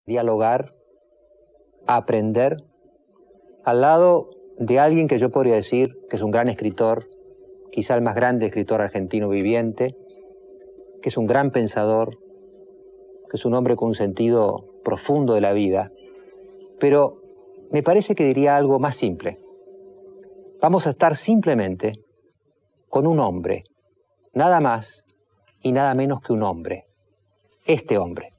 dialogar, aprender, al lado de alguien que yo podría decir que es un gran escritor, quizá el más grande escritor argentino viviente, que es un gran pensador, que es un hombre con un sentido profundo de la vida. Pero me parece que diría algo más simple. Vamos a estar simplemente con un hombre, nada más y nada menos que un hombre, este hombre.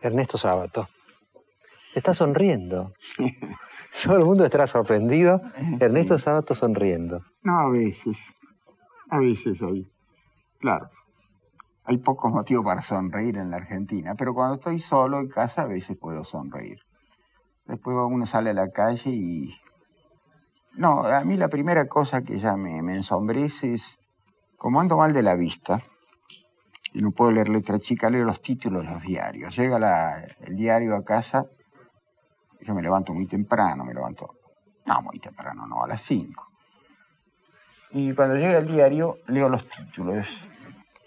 Ernesto Sábato, está sonriendo. Todo el mundo estará sorprendido. Ernesto Sí. Sábato sonriendo. No, a veces hay, claro, hay pocos motivos para sonreír en la Argentina, pero cuando estoy solo en casa a veces puedo sonreír. Después uno sale a la calle y... No, a mí la primera cosa que ya me ensombrece es, como ando mal de la vista, y no puedo leer letra chica, leo los títulos de los diarios. Llega el diario a casa, yo me levanto muy temprano, no muy temprano, no, a las 5. Y cuando llega el diario, leo los títulos.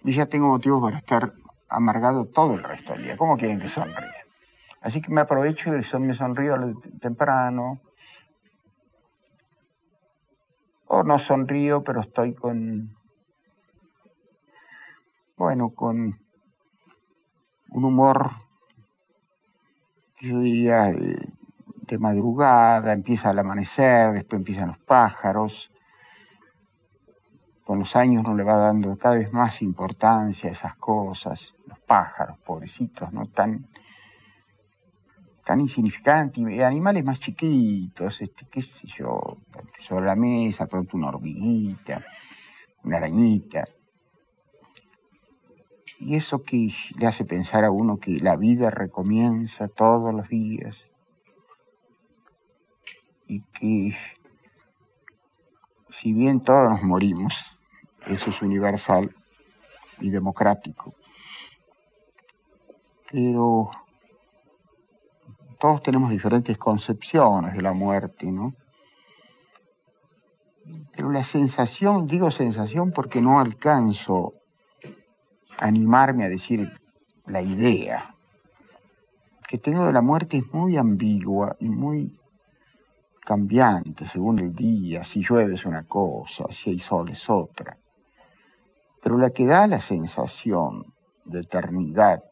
Y ya tengo motivos para estar amargado todo el resto del día. ¿Cómo quieren que sonríe? Así que me aprovecho y me sonrío temprano. O no sonrío, pero estoy con un humor, yo diría, de madrugada, empieza el amanecer, después empiezan los pájaros. Con los años uno le va dando cada vez más importancia a esas cosas, los pájaros, pobrecitos, ¿no? Tan insignificantes, y animales más chiquitos, qué sé yo, sobre la mesa, pronto una hormiguita, una arañita. Y eso que le hace pensar a uno que la vida recomienza todos los días y que si bien todos nos morimos, eso es universal y democrático, pero todos tenemos diferentes concepciones de la muerte, ¿no? Pero la sensación, digo sensación porque no alcanzo a animarme a decir la idea que tengo de la muerte es muy ambigua y muy cambiante según el día. Si llueve es una cosa, si hay sol es otra. Pero la que da la sensación de eternidad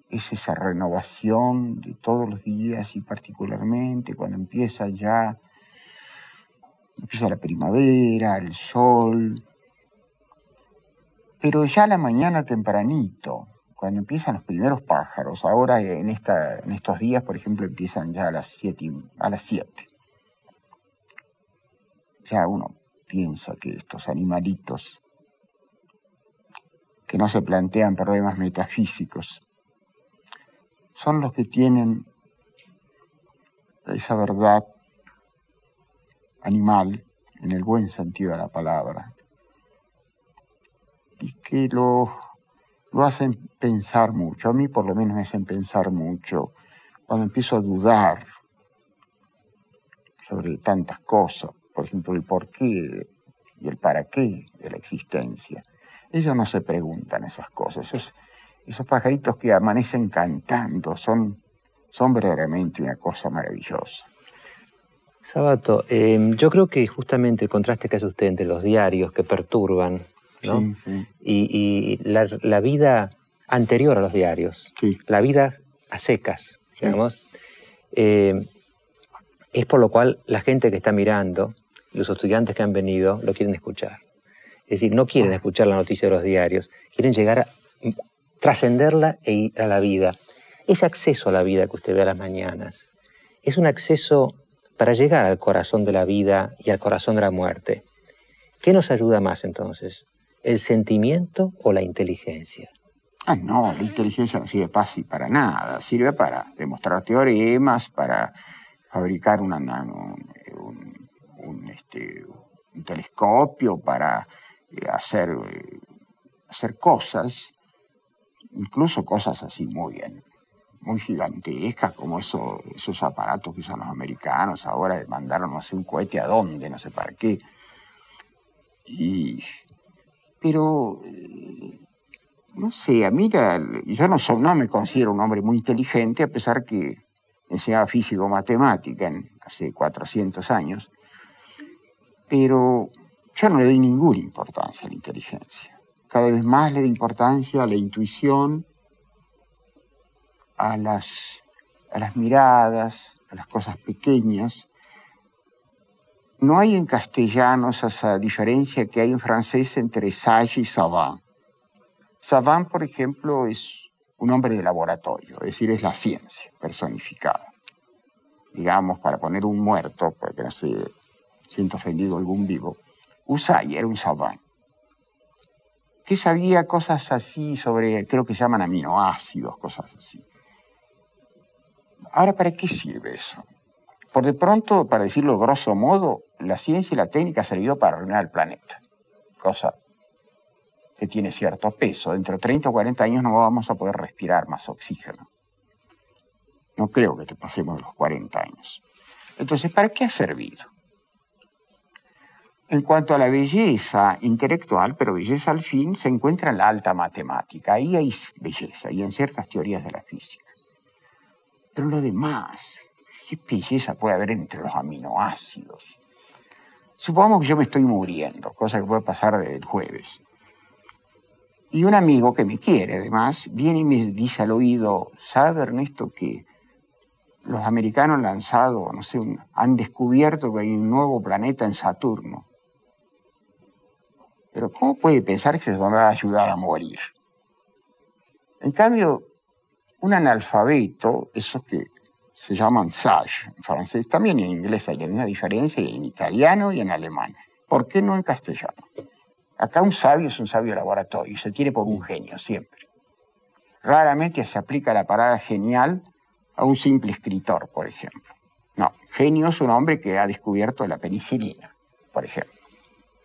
es esa renovación de todos los días, y particularmente cuando empieza la primavera, el sol, pero ya la mañana tempranito, cuando empiezan los primeros pájaros, ahora en estos días, por ejemplo, empiezan ya a las 7. Ya uno piensa que estos animalitos que no se plantean problemas metafísicos son los que tienen esa verdad animal, en el buen sentido de la palabra, y que lo hacen pensar mucho. A mí por lo menos me hacen pensar mucho cuando empiezo a dudar sobre tantas cosas, por ejemplo, el porqué y el para qué de la existencia. Ellos no se preguntan esas cosas. Esos pajaritos que amanecen cantando son verdaderamente una cosa maravillosa. Sabato, yo creo que justamente el contraste que hace usted entre los diarios que perturban, ¿no? Sí, sí. Y la vida anterior a los diarios, Sí. la vida a secas, digamos, es por lo cual la gente que está mirando, los estudiantes que han venido, lo quieren escuchar. Es decir, no quieren escuchar la noticia de los diarios, quieren llegar a trascenderla e ir a la vida. Ese acceso a la vida que usted ve a las mañanas es un acceso para llegar al corazón de la vida y al corazón de la muerte. ¿Qué nos ayuda más entonces? ¿El sentimiento o la inteligencia? No, la inteligencia no sirve para nada. Sirve para demostrar teoremas, para fabricar un telescopio, para hacer cosas, incluso cosas así muy gigantescas, como esos aparatos que usan los americanos ahora de mandar, no sé, un cohete a dónde, no sé para qué. Pero no sé, a mí yo no me considero un hombre muy inteligente, a pesar que enseñaba físico-matemática hace 400 años, pero yo no le doy ninguna importancia a la inteligencia. Cada vez más le doy importancia a la intuición, a las miradas, a las cosas pequeñas. No hay en castellano esa diferencia que hay en francés entre sage y savant. Savant, por ejemplo, es un hombre de laboratorio, es decir, es la ciencia personificada. Digamos, para poner un muerto, porque no se siento ofendido algún vivo, Usai era un savant, que sabía cosas así sobre, creo que se llaman aminoácidos, cosas así. Ahora, ¿para qué sirve eso? Por de pronto, para decirlo grosso modo, la ciencia y la técnica ha servido para arruinar el planeta, cosa que tiene cierto peso. Dentro de 30 o 40 años no vamos a poder respirar más oxígeno. No creo que te pasemos de los 40 años. Entonces, ¿para qué ha servido? En cuanto a la belleza intelectual, pero belleza al fin, se encuentra en la alta matemática. Ahí hay belleza, y en ciertas teorías de la física. Pero lo demás, ¿qué belleza puede haber entre los aminoácidos? Supongamos que yo me estoy muriendo, cosa que puede pasar el jueves. Y un amigo que me quiere, además, viene y me dice al oído, ¿sabe, Ernesto, que los americanos han lanzado, no sé, han descubierto que hay un nuevo planeta en Saturno? Pero ¿cómo puede pensar que se va a ayudar a morir? En cambio, un analfabeto, esos que se llaman sage en francés, también en inglés hay una diferencia, y en italiano y en alemán. ¿Por qué no en castellano? Acá un sabio es un sabio de laboratorio y se tiene por un genio siempre. Raramente se aplica la palabra genial a un simple escritor, por ejemplo. No, genio es un hombre que ha descubierto la penicilina, por ejemplo.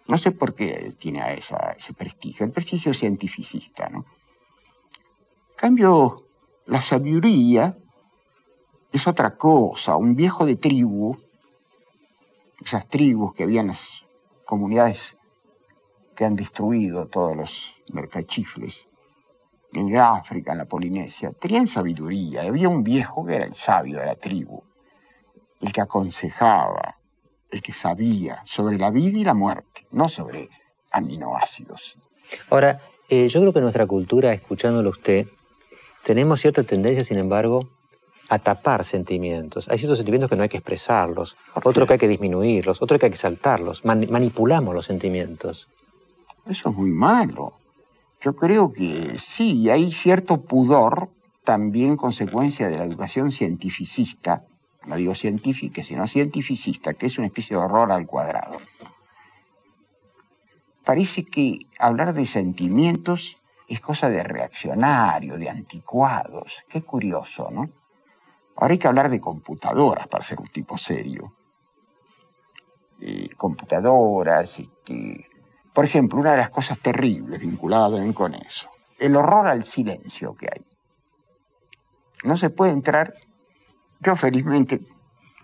No sé por qué tiene ese prestigio, el prestigio cientificista, ¿no? En cambio, la sabiduría es otra cosa. Un viejo de tribu, esas tribus que habían las comunidades que han destruido todos los mercachifles, en África, en la Polinesia, tenían sabiduría. Había un viejo que era el sabio de la tribu, el que aconsejaba, el que sabía sobre la vida y la muerte, no sobre aminoácidos. Ahora, yo creo que en nuestra cultura, escuchándolo a usted, tenemos cierta tendencia, sin embargo, a tapar sentimientos. Hay ciertos sentimientos que no hay que expresarlos, otros que hay que disminuirlos, otros que hay que exaltarlos. Manipulamos los sentimientos. Eso es muy malo. Yo creo que sí, hay cierto pudor, también consecuencia de la educación cientificista, no digo científica, sino cientificista, que es una especie de horror al cuadrado. Parece que hablar de sentimientos es cosa de reaccionario, de anticuados. Qué curioso, ¿no? Ahora hay que hablar de computadoras para ser un tipo serio. Computadoras, por ejemplo, una de las cosas terribles vinculadas también con eso, el horror al silencio que hay. No se puede entrar. Yo felizmente,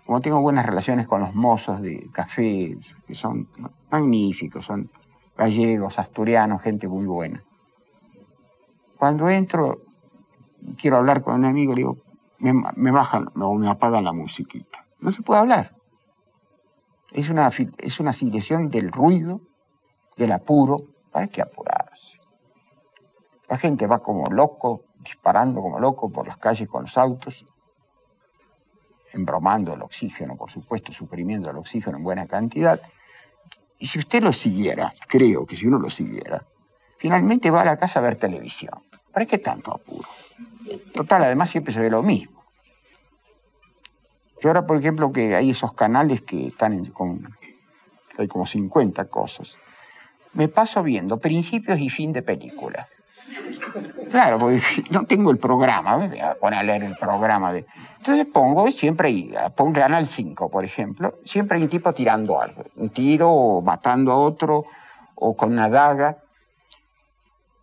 como tengo buenas relaciones con los mozos de café, que son magníficos, son gallegos, asturianos, gente muy buena. Cuando entro y quiero hablar con un amigo, le digo, me bajan o me apagan la musiquita. No se puede hablar. Es una civilización del ruido, del apuro. ¿Para qué apurarse? La gente va como loco, disparando como loco por las calles con los autos, embromando el oxígeno, por supuesto, suprimiendo el oxígeno en buena cantidad. Y si usted lo siguiera, creo que si uno lo siguiera, finalmente va a la casa a ver televisión. ¿Para qué tanto apuro? Total, además siempre se ve lo mismo. Yo ahora, por ejemplo, que hay esos canales que están hay como 50 cosas, me paso viendo principios y fin de película. Claro, porque no tengo el programa, me voy a poner a leer el programa. Entonces pongo Canal 5, por ejemplo, siempre hay un tipo tirando algo, un tiro o matando a otro o con una daga.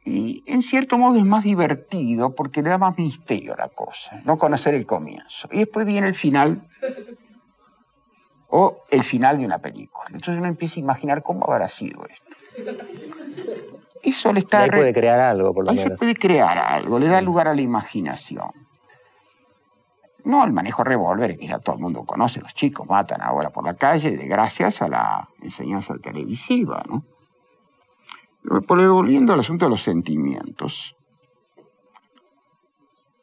Y en cierto modo es más divertido porque le da más misterio a la cosa, no conocer el comienzo. Y después viene el final o el final de una película. Entonces uno empieza a imaginar cómo habrá sido esto. Eso le está... Y ahí puede crear algo, por lo menos. Ahí se puede crear algo, le da lugar a la imaginación. No el manejo de revólveres, que ya todo el mundo conoce, los chicos matan ahora por la calle gracias a la enseñanza televisiva, ¿no? Volviendo al asunto de los sentimientos.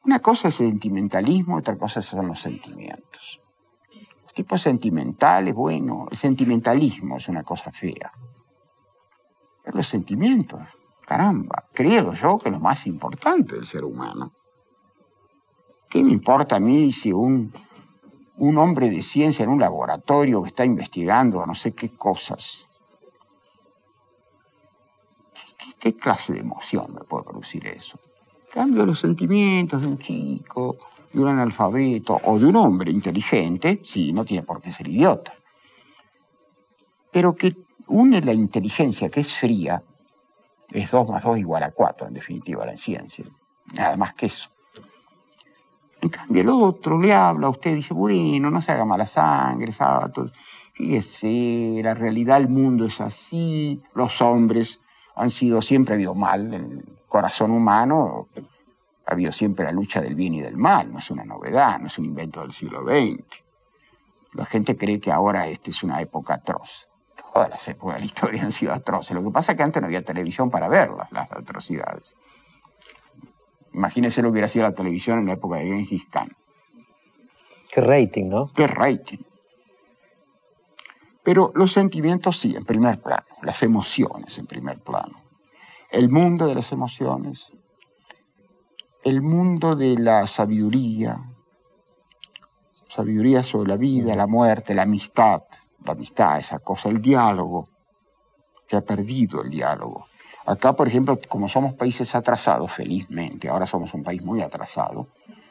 Una cosa es el sentimentalismo, otra cosa son los sentimientos. Los tipos sentimentales, bueno, el sentimentalismo es una cosa fea. Pero los sentimientos, caramba, creo yo que es lo más importante del ser humano. ¿Qué me importa a mí si un hombre de ciencia en un laboratorio que está investigando no sé qué cosas? ¿Qué clase de emoción me puede producir eso? En cambio, los sentimientos de un chico, de un analfabeto o de un hombre inteligente, sí, no tiene por qué ser idiota, pero que une la inteligencia, que es fría, es 2 más 2 igual a 4, en definitiva, la ciencia, nada más que eso. En cambio, el otro le habla a usted, dice, bueno, no se haga mala sangre, fíjese, la realidad del mundo es así, los hombres siempre ha habido mal, en el corazón humano ha habido siempre la lucha del bien y del mal, no es una novedad, no es un invento del siglo XX. La gente cree que ahora esta es una época atroz. Todas las épocas de la historia han sido atroces. Lo que pasa es que antes no había televisión para verlas, las atrocidades. Imagínense lo que hubiera sido la televisión en la época de Gengis Khan. Qué rating, ¿no? Qué rating. Pero los sentimientos sí, en primer plano. Las emociones en primer plano. El mundo de las emociones. El mundo de la sabiduría. Sabiduría sobre la vida, la muerte, la amistad. La amistad, esa cosa, el diálogo. Se ha perdido el diálogo. Acá, por ejemplo, como somos países atrasados, felizmente, ahora somos un país muy atrasado,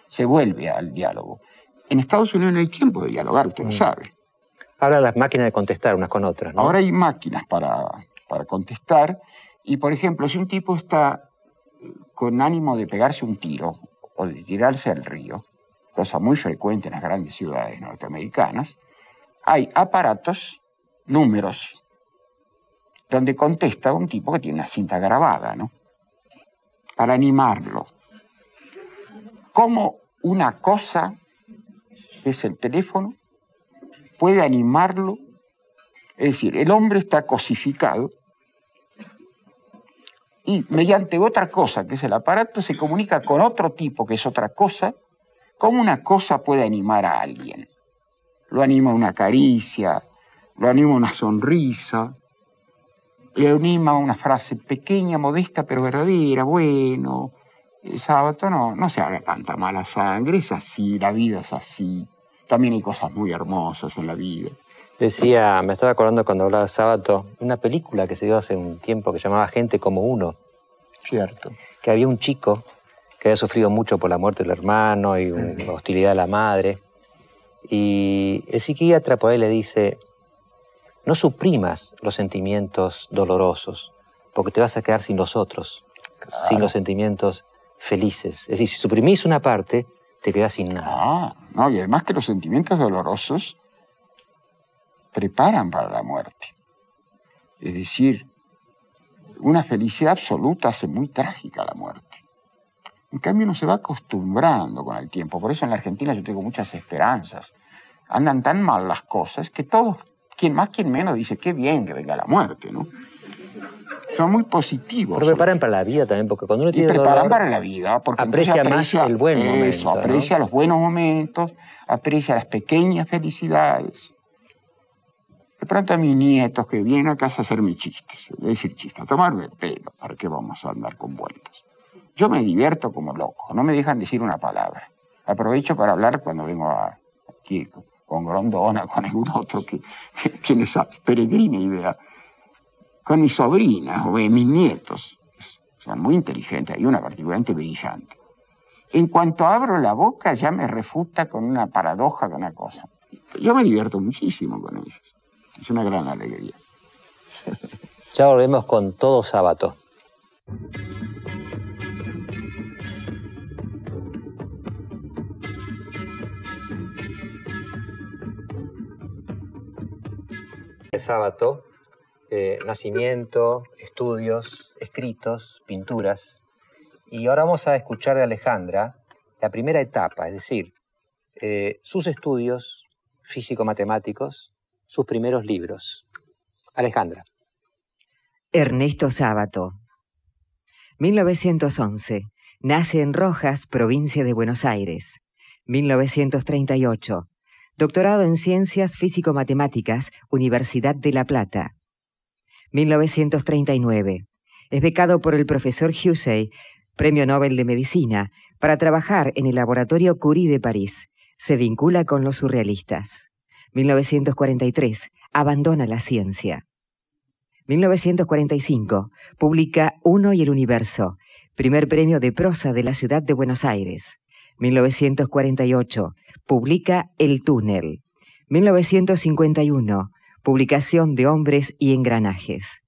se vuelve al diálogo. En Estados Unidos no hay tiempo de dialogar, usted lo sabe. Ahora las máquinas de contestar unas con otras, ¿no? Ahora hay máquinas para contestar, y por ejemplo, si un tipo está con ánimo de pegarse un tiro o de tirarse al río, cosa muy frecuente en las grandes ciudades norteamericanas, hay aparatos, números, donde contesta un tipo que tiene una cinta grabada, ¿no? Para animarlo. ¿Cómo una cosa, que es el teléfono, puede animarlo? Es decir, el hombre está cosificado y mediante otra cosa, que es el aparato, se comunica con otro tipo, que es otra cosa. ¿Cómo una cosa puede animar a alguien? Lo anima una caricia, lo anima una sonrisa. le anima una frase pequeña, modesta, pero verdadera: bueno, el sábado no se haga tanta mala sangre, es así, la vida es así. También hay cosas muy hermosas en la vida. Decía, me estaba acordando cuando hablaba de sábado, una película que se dio hace un tiempo que llamaba Gente como uno. Cierto. Que había un chico que había sufrido mucho por la muerte del hermano y una hostilidad de la madre. Y el psiquiatra por ahí le dice: no suprimas los sentimientos dolorosos, porque te vas a quedar sin los otros, claro, sin los sentimientos felices. Es decir, si suprimís una parte, te quedás sin nada. No, y además que los sentimientos dolorosos preparan para la muerte. Es decir, una felicidad absoluta hace muy trágica la muerte. En cambio, uno se va acostumbrando con el tiempo. Por eso en la Argentina yo tengo muchas esperanzas. Andan tan mal las cosas que todos, quien más, quien menos, dice: qué bien que venga la muerte, ¿no? Son muy positivos. Pero preparan para la vida también, porque cuando uno tiene preparan dolor, para la vida, porque aprecia más el buen momento. Eso, aprecia los buenos momentos, aprecia las pequeñas felicidades. De pronto a mis nietos que vienen a casa a hacerme chistes, a tomarme el pelo, ¿para qué vamos a andar con vueltas? Yo me divierto como loco, no me dejan decir una palabra. Aprovecho para hablar cuando vengo aquí con Grondona, con algún otro que tiene esa peregrina idea. Con mis sobrinas o mis nietos, son muy inteligentes, hay una particularmente brillante. En cuanto abro la boca ya me refuta con una paradoja, con una cosa. Yo me divierto muchísimo con ellos. Es una gran alegría. Ya volvemos con Todo Sábato. Sábato, nacimiento, estudios, escritos, pinturas. Y ahora vamos a escuchar de Alejandra la primera etapa, es decir, sus estudios físico-matemáticos, sus primeros libros. Alejandra. Ernesto Sábato. 1911. Nace en Rojas, provincia de Buenos Aires. 1938. Doctorado en Ciencias Físico-Matemáticas, Universidad de La Plata. 1939. Es becado por el profesor Hussey, Premio Nobel de Medicina, para trabajar en el Laboratorio Curie de París. Se vincula con los surrealistas. 1943. Abandona la ciencia. 1945. Publica Uno y el Universo, primer premio de prosa de la ciudad de Buenos Aires. 1948. Publica El Túnel. 1951. Publicación de Hombres y Engranajes.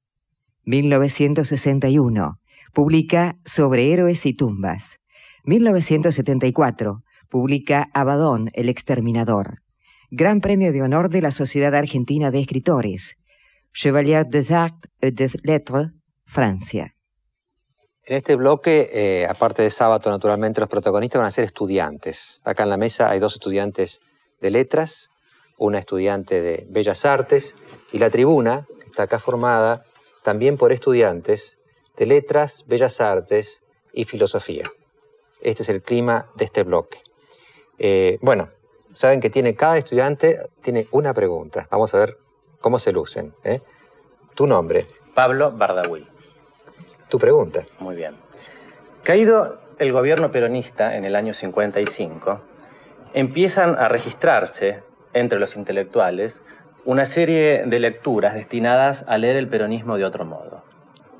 1961. Publica Sobre héroes y tumbas. 1974. Publica Abaddon, el exterminador. Gran Premio de Honor de la Sociedad Argentina de Escritores. Chevalier des Arts et des Lettres, Francia. En este bloque, aparte de Sábato, naturalmente, los protagonistas van a ser estudiantes. Acá en la mesa hay dos estudiantes de letras, una estudiante de Bellas Artes, y la tribuna, que está acá formada, también por estudiantes de letras, Bellas Artes y filosofía. Este es el clima de este bloque. Bueno, saben que cada estudiante tiene una pregunta. Vamos a ver cómo se lucen. ¿Tu nombre? Pablo Bardagüí. ¿Tu pregunta? Muy bien. Caído el gobierno peronista en el año 55, empiezan a registrarse entre los intelectuales una serie de lecturas destinadas a leer el peronismo de otro modo,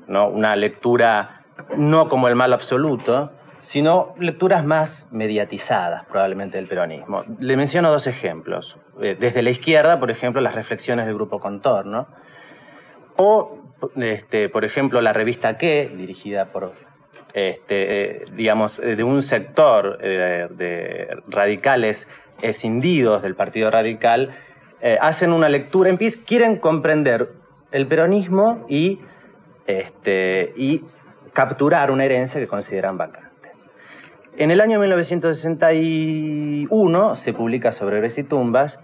¿no? Una lectura no como el mal absoluto, sino lecturas más mediatizadas probablemente del peronismo. Le menciono dos ejemplos. Desde la izquierda, por ejemplo, las reflexiones del Grupo Contorno, o, por ejemplo, la revista ¿Qué?, dirigida por, digamos, de un sector de radicales escindidos del Partido Radical, hacen una lectura, quieren comprender el peronismo y capturar una herencia que consideran vacante. En el año 1961 se publica Sobre héroes y tumbas,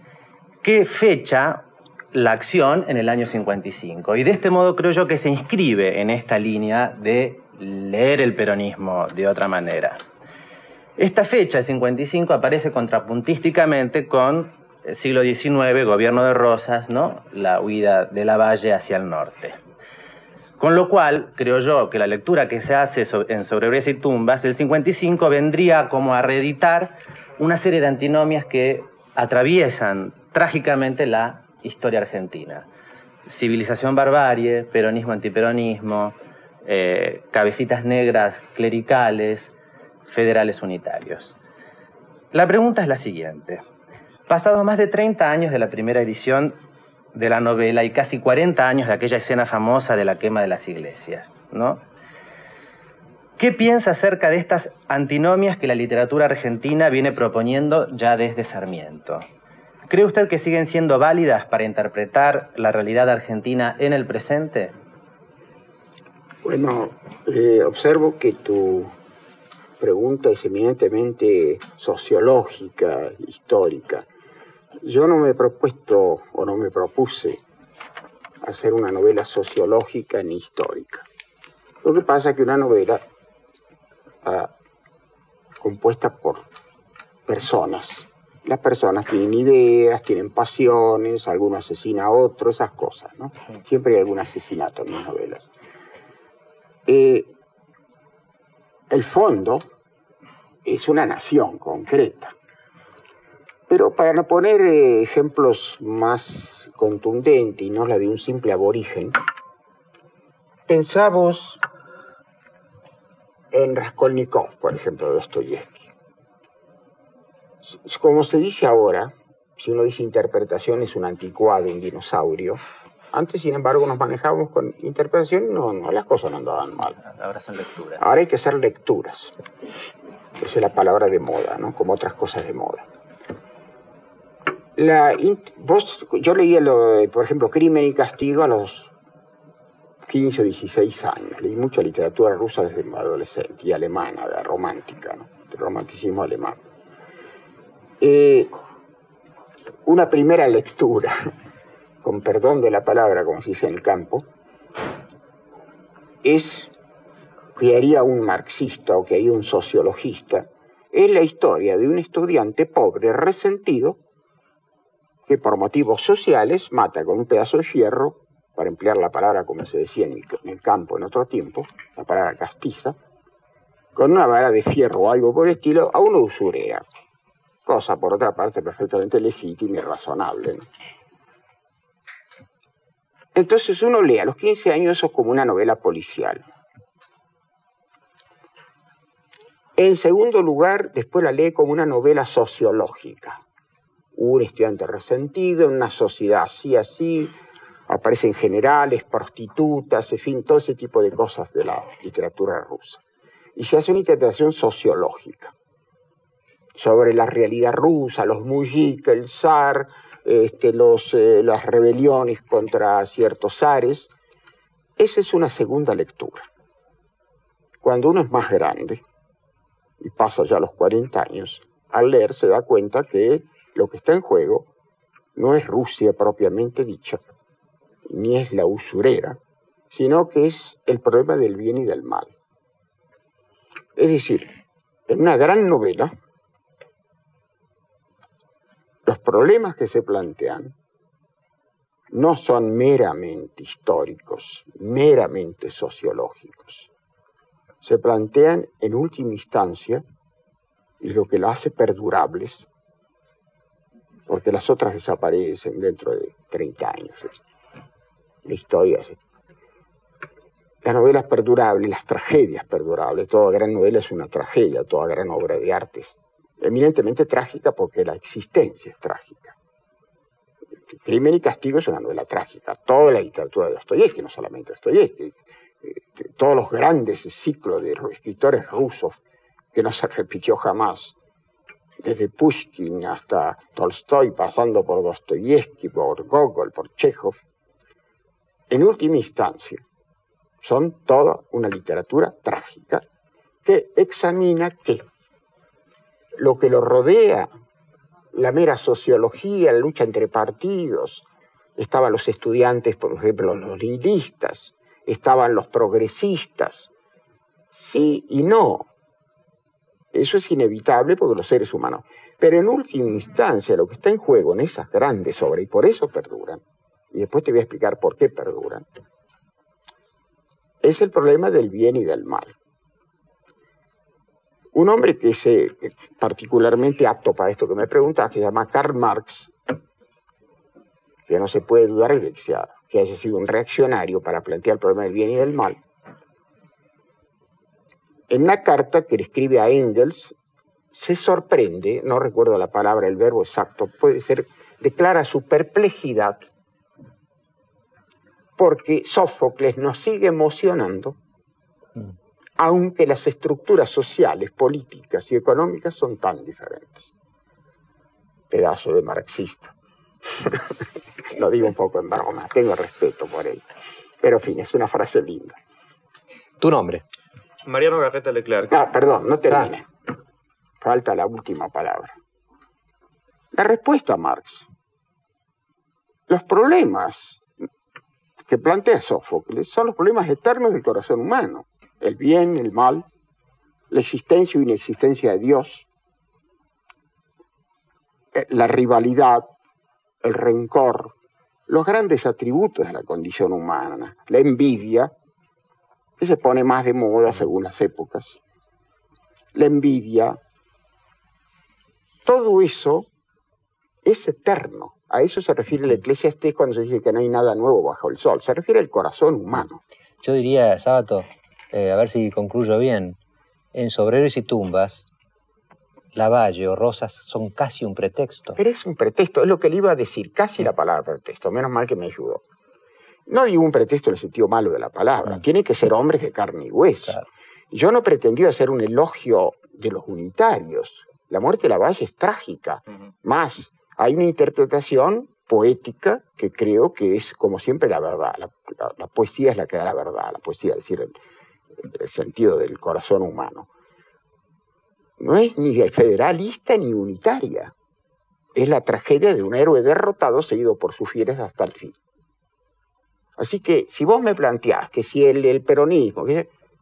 que fecha la acción en el año 55. Y de este modo creo yo que se inscribe en esta línea de leer el peronismo de otra manera. Esta fecha, el 55, aparece contrapuntísticamente con el siglo XIX, gobierno de Rosas, ¿no? La huida de Lavalle hacia el norte. Con lo cual, creo yo que la lectura que se hace en Sobre Heroes y Tumbas, el 55 vendría como a reeditar una serie de antinomias que atraviesan trágicamente la historia argentina. Civilización barbarie, peronismo antiperonismo, cabecitas negras clericales, federales unitarios. La pregunta es la siguiente. Pasados más de 30 años de la primera edición de la novela y casi 40 años de aquella escena famosa de la quema de las iglesias, ¿no? ¿Qué piensa acerca de estas antinomias que la literatura argentina viene proponiendo ya desde Sarmiento? ¿Cree usted que siguen siendo válidas para interpretar la realidad argentina en el presente? Bueno, observo que tu pregunta es eminentemente sociológica, histórica. Yo no me he propuesto o no me propuse hacer una novela sociológica ni histórica. Lo que pasa es que una novela compuesta por personas. Las personas tienen ideas, tienen pasiones, alguno asesina a otro, esas cosas, ¿no? Siempre hay algún asesinato en mis novelas. El fondo es una nación concreta. Pero para poner ejemplos más contundentes y no la de un simple aborigen, pensamos en Raskolnikov, por ejemplo, de Dostoyevsky. Como se dice ahora, si uno dice interpretación es un anticuado, un dinosaurio. Antes, sin embargo, nos manejábamos con interpretación y no, las cosas no andaban mal. Ahora son lecturas. Ahora hay que hacer lecturas. Esa es la palabra de moda, ¿no? Como otras cosas de moda. Yo leí, por ejemplo, Crimen y Castigo a los 15 o 16 años. Leí mucha literatura rusa desde adolescente y alemana, de romántica, ¿no? El romanticismo alemán. Una primera lectura, con perdón de la palabra, como se dice en el campo, es que haría un marxista o que haría un sociologista, es la historia de un estudiante pobre, resentido, que por motivos sociales mata con un pedazo de fierro, para emplear la palabra como se decía en el campo en otro tiempo, la palabra castiza, con una vara de fierro o algo por el estilo, a una usurera. Cosa, por otra parte, perfectamente legítima y razonable, ¿no? Entonces uno lee a los 15 años eso como una novela policial. En segundo lugar, después la lee como una novela sociológica. Un estudiante resentido en una sociedad así, aparecen generales, prostitutas, en fin, todo ese tipo de cosas de la literatura rusa. Y se hace una interpretación sociológica sobre la realidad rusa, los mujik, el zar, las rebeliones contra ciertos zares. Esa es una segunda lectura. Cuando uno es más grande, y pasa ya los 40 años, al leer se da cuenta que lo que está en juego no es Rusia propiamente dicha, ni es la usurera, sino que es el problema del bien y del mal. Es decir, en una gran novela, los problemas que se plantean no son meramente históricos, meramente sociológicos. Se plantean en última instancia, y lo que lo hace perdurables, porque las otras desaparecen dentro de 30 años. La historia es... La novela es perdurable, las tragedias perdurables. Toda gran novela es una tragedia, toda gran obra de arte es eminentemente trágica porque la existencia es trágica. Crimen y Castigo es una novela trágica. Toda la literatura de Dostoyevsky, no solamente Dostoyevsky, todos los grandes ciclos de escritores rusos que no se repitió jamás, desde Pushkin hasta Tolstoy, pasando por Dostoyevsky, por Gogol, por Chekhov, en última instancia, son toda una literatura trágica que examina ¿qué? Lo que lo rodea, la mera sociología, la lucha entre partidos. Estaban los estudiantes, por ejemplo, los nihilistas, estaban los progresistas. Sí y no. Eso es inevitable porque los seres humanos. Pero en última instancia, lo que está en juego en esas grandes obras, y por eso perduran, y después te voy a explicar por qué perduran, es el problema del bien y del mal. Un hombre que es particularmente apto para esto que me preguntas, que se llama Karl Marx, que no se puede dudar de que haya sido un reaccionario para plantear el problema del bien y del mal, en una carta que le escribe a Engels, se sorprende, no recuerdo la palabra, el verbo exacto, puede ser, declara su perplejidad porque Sófocles nos sigue emocionando, aunque las estructuras sociales, políticas y económicas son tan diferentes. Pedazo de marxista. Lo digo un poco en broma, tengo respeto por él. Pero en fin, es una frase linda. ¿Tu nombre? Mariano Garreta Leclerc. Ah, perdón, no termine. Falta la última palabra. La respuesta a Marx. Los problemas que plantea Sófocles son los problemas eternos del corazón humano. El bien, el mal, la existencia o inexistencia de Dios, la rivalidad, el rencor, los grandes atributos de la condición humana, la envidia, que se pone más de moda según las épocas, la envidia, todo eso es eterno. A eso se refiere la Eclesiastés cuando se dice que no hay nada nuevo bajo el sol. Se refiere al corazón humano. Yo diría, Sábato, a ver si concluyo bien, en Sobre héroes y tumbas, Lavalle o Rosas son casi un pretexto. Pero es un pretexto, es lo que le iba a decir, casi la palabra pretexto, menos mal que me ayudó. No digo un pretexto en el sentido malo de la palabra, tiene que ser hombres de carne y hueso. Claro. Yo no pretendí hacer un elogio de los unitarios. La muerte de Lavalle es trágica. Más, hay una interpretación poética que creo que es, como siempre, la verdad. La poesía es la que da la verdad, la poesía, es decir, el sentido del corazón humano. No es ni federalista ni unitaria. Es la tragedia de un héroe derrotado seguido por sus fieles hasta el fin. Así que, si vos me planteás que si el peronismo,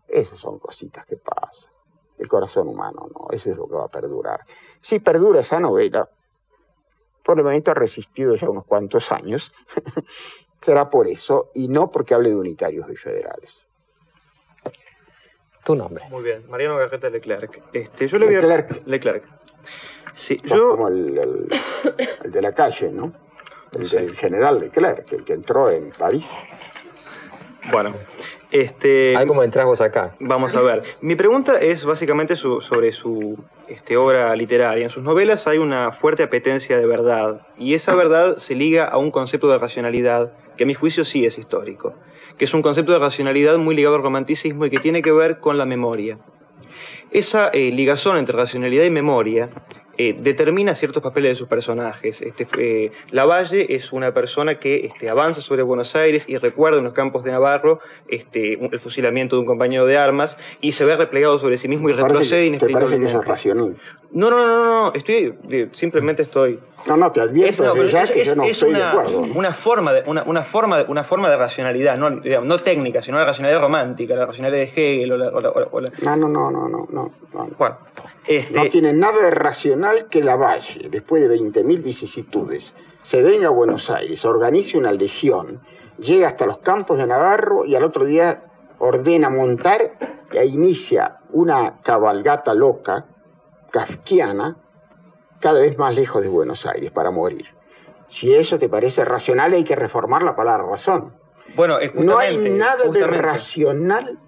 esas son cositas que pasan. El corazón humano no, eso es lo que va a perdurar. Si perdura esa novela, por el momento ha resistido ya unos cuantos años, será por eso, y no porque hable de unitarios y federales. Tu nombre. Muy bien, Mariano Garreta Leclerc. Yo le voy a... Leclerc. Sí, yo... Como el de la calle, ¿no? El general Leclerc, el que entró en París. Bueno, Ay, ¿cómo entras vos acá? Vamos a ver. Mi pregunta es básicamente sobre su obra literaria. En sus novelas hay una fuerte apetencia de verdad, y esa verdad se liga a un concepto de racionalidad, que a mi juicio sí es histórico, que es un concepto de racionalidad muy ligado al romanticismo y que tiene que ver con la memoria. Esa ligazón entre racionalidad y memoria determina ciertos papeles de sus personajes. Lavalle es una persona que avanza sobre Buenos Aires y recuerda en los campos de Navarro el fusilamiento de un compañero de armas y se ve replegado sobre sí mismo y retrocede inexplicablemente. ¿Te parece que eso es racional? No, simplemente estoy... No, te advierto desde ya que yo no estoy de acuerdo. Una forma de racionalidad, no técnica, sino la racionalidad romántica, la racionalidad de Hegel No. Bueno, no tiene nada de racional que Lavalle, después de 20.000 vicisitudes, se venga a Buenos Aires, organice una legión, llega hasta los campos de Navarro y al otro día ordena montar e inicia una cabalgata loca, kafkiana, cada vez más lejos de Buenos Aires para morir. Si eso te parece racional, hay que reformar la palabra razón. Bueno, no hay nada de racional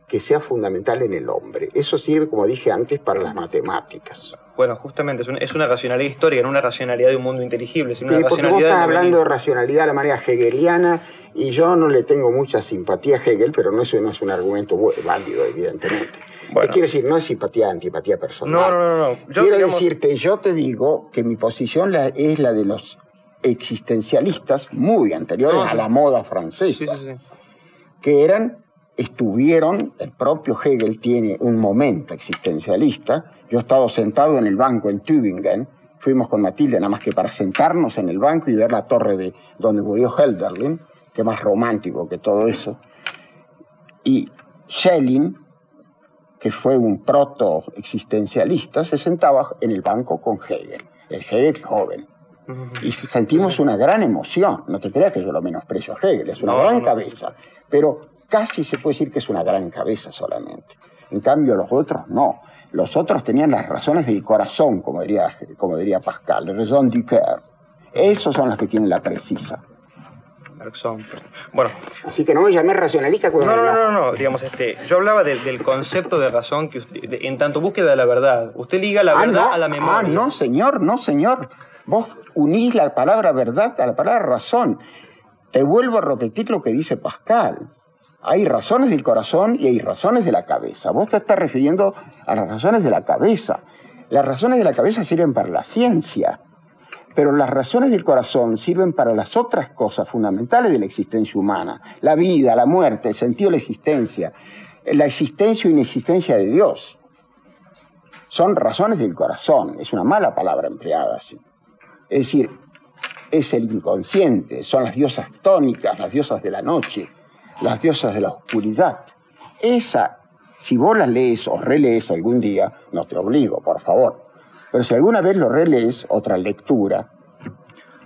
que sea fundamental en el hombre. Eso sirve, como dije antes, para las matemáticas. Bueno, justamente es una racionalidad histórica, no una racionalidad de un mundo inteligible, sino una porque vos estás hablando de racionalidad a la manera hegeliana, y yo no le tengo mucha simpatía a Hegel, pero no es un argumento válido, evidentemente. Bueno. ¿Qué quiero decir? No es simpatía, antipatía personal. No. Yo te digo que mi posición es la de los existencialistas muy anteriores a la moda francesa, que estuvieron, el propio Hegel tiene un momento existencialista. Yo he estado sentado en el banco en Tübingen, fuimos con Matilde nada más que para sentarnos en el banco y ver la torre de donde murió Hölderlin, que es más romántico que todo eso. Y Schelling, que fue un proto-existencialista, se sentaba en el banco con Hegel, el Hegel joven. Y sentimos una gran emoción. No te creas que yo lo menosprecio a Hegel, es una gran cabeza. Pero casi se puede decir que es una gran cabeza solamente. En cambio, los otros no. Los otros tenían las razones del corazón, como diría Pascal, la raison du cœur. Esos son los que tienen la precisa. Bueno. Así que no me llamé racionalista. No. Digamos, yo hablaba del concepto de razón que usted, en tanto búsqueda de la verdad. Usted liga la verdad a la memoria. No, señor. Vos unís la palabra verdad a la palabra razón. Te vuelvo a repetir lo que dice Pascal. Hay razones del corazón y hay razones de la cabeza. Vos te estás refiriendo a las razones de la cabeza. Las razones de la cabeza sirven para la ciencia, pero las razones del corazón sirven para las otras cosas fundamentales de la existencia humana. La vida, la muerte, el sentido de la existencia o inexistencia de Dios. Son razones del corazón. Es una mala palabra empleada así. Es decir, es el inconsciente, son las diosas tónicas, las diosas de la noche, las diosas de la oscuridad. Esa, si vos las lees o relees algún día, no te obligo, por favor, pero si alguna vez lo relees, otra lectura,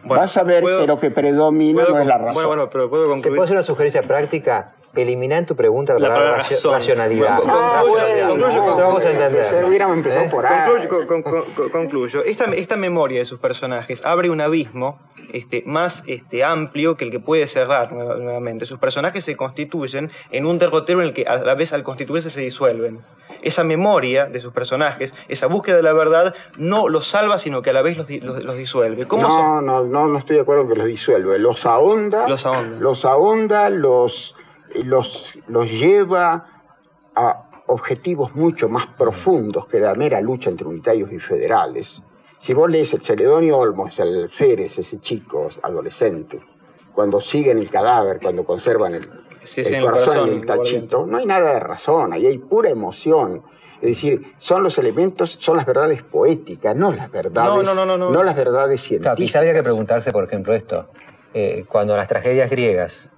vas a ver que lo que predomina no es la razón. Bueno, pero puedo concluir. ¿Te puedo hacer una sugerencia práctica? Elimina en tu pregunta la palabra racionalidad. Concluyo. Vamos a entender. Hubiéramos empezado por ahí. Concluyo. Esta memoria de sus personajes abre un abismo más amplio que el que puede cerrar nuevamente. Sus personajes se constituyen en un derrotero en el que a la vez al constituirse se disuelven. Esa memoria de sus personajes, esa búsqueda de la verdad, no los salva, sino que a la vez los disuelve. No estoy de acuerdo que los disuelve. Los ahonda, los lleva a objetivos mucho más profundos que la mera lucha entre unitarios y federales. Si vos lees el Celedonio Olmos, el Férez, ese chico adolescente, cuando siguen el cadáver, cuando conservan el corazón y el tachito, no hay nada de razón, ahí hay pura emoción. Es decir, son los elementos, son las verdades poéticas, no las verdades, no las verdades científicas. Claro, quizá habría que preguntarse, por ejemplo, esto. Cuando en las tragedias griegas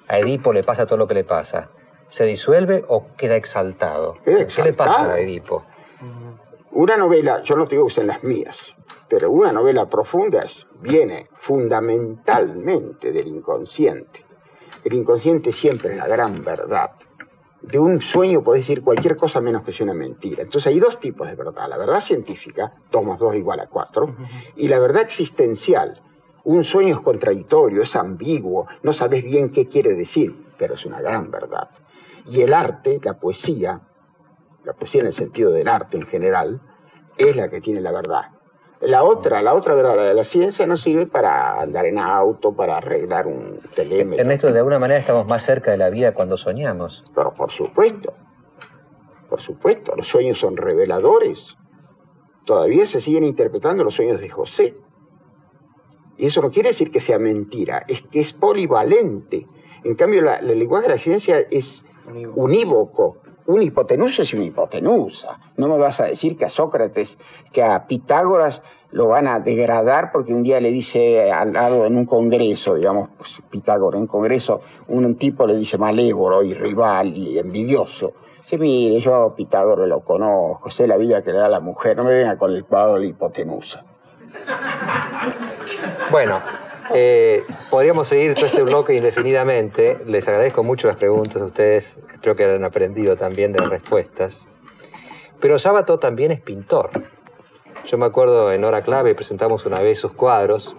a Edipo le pasa todo lo que le pasa, ¿se disuelve o queda exaltado? ¿Qué le pasa a Edipo? Una novela, yo no te digo que sean las mías, pero una novela profunda viene fundamentalmente del inconsciente. El inconsciente siempre es la gran verdad. De un sueño podés decir cualquier cosa menos que sea una mentira. Entonces hay dos tipos de verdad. La verdad científica, 2 más 2 igual a 4, y la verdad existencial. Un sueño es contradictorio, es ambiguo, no sabes bien qué quiere decir, pero es una gran verdad. Y el arte, la poesía en el sentido del arte en general, es la que tiene la verdad. La otra verdad, la de la ciencia, no sirve para andar en auto, para arreglar un telémetro. Ernesto, de alguna manera estamos más cerca de la vida cuando soñamos. Pero por supuesto, los sueños son reveladores. Todavía se siguen interpretando los sueños de José. Y eso no quiere decir que sea mentira, es que es polivalente. En cambio, el lenguaje de la ciencia es unívoco. Un hipotenusa es una hipotenusa. No me vas a decir que a Sócrates, que a Pitágoras lo van a degradar porque un día le dice algo en un congreso, digamos, pues, Pitágoras en un congreso, un tipo le dice malévolo y rival y envidioso. Dice, mire, yo a Pitágoras lo conozco, sé la vida que le da a la mujer, no me venga con el cuadro de la hipotenusa. Bueno, podríamos seguir todo este bloque indefinidamente. Les agradezco mucho las preguntas a ustedes, creo que han aprendido también de las respuestas. Pero Sábato también es pintor. Yo me acuerdo en Hora Clave presentamos una vez sus cuadros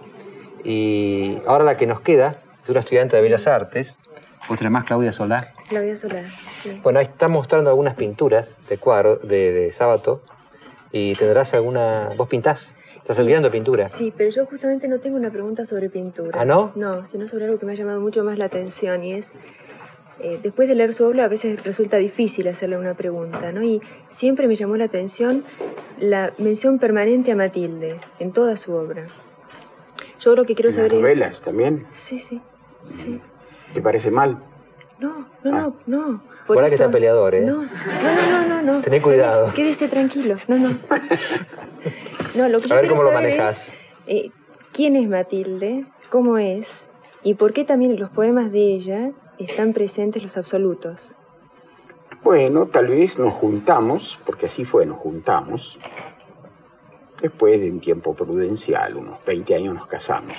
y ahora la que nos queda es una estudiante de Bellas Artes. ¿Otra más, Claudia Solá? Claudia Solá, sí. Bueno, ahí está mostrando algunas pinturas de cuadro de Sábato y tendrás alguna... ¿Vos pintás? ¿Estás estudiando pintura? Sí, pero yo justamente no tengo una pregunta sobre pintura. ¿Ah, no? No, sino sobre algo que me ha llamado mucho más la atención y es, después de leer su obra a veces resulta difícil hacerle una pregunta, ¿no? Y siempre me llamó la atención la mención permanente a Matilde en toda su obra. Yo lo que quiero saber es... ¿Novelas también? Sí. ¿Te parece mal? No. Por ahora que está peleador, ¿eh? No. Tené cuidado. Quédese tranquilo. No, lo que yo a ver quiero cómo lo saber manejas. es quién es Matilde, cómo es, y por qué también en los poemas de ella están presentes los absolutos. Bueno, tal vez nos juntamos, porque así fue, nos juntamos. Después de un tiempo prudencial, unos 20 años nos casamos.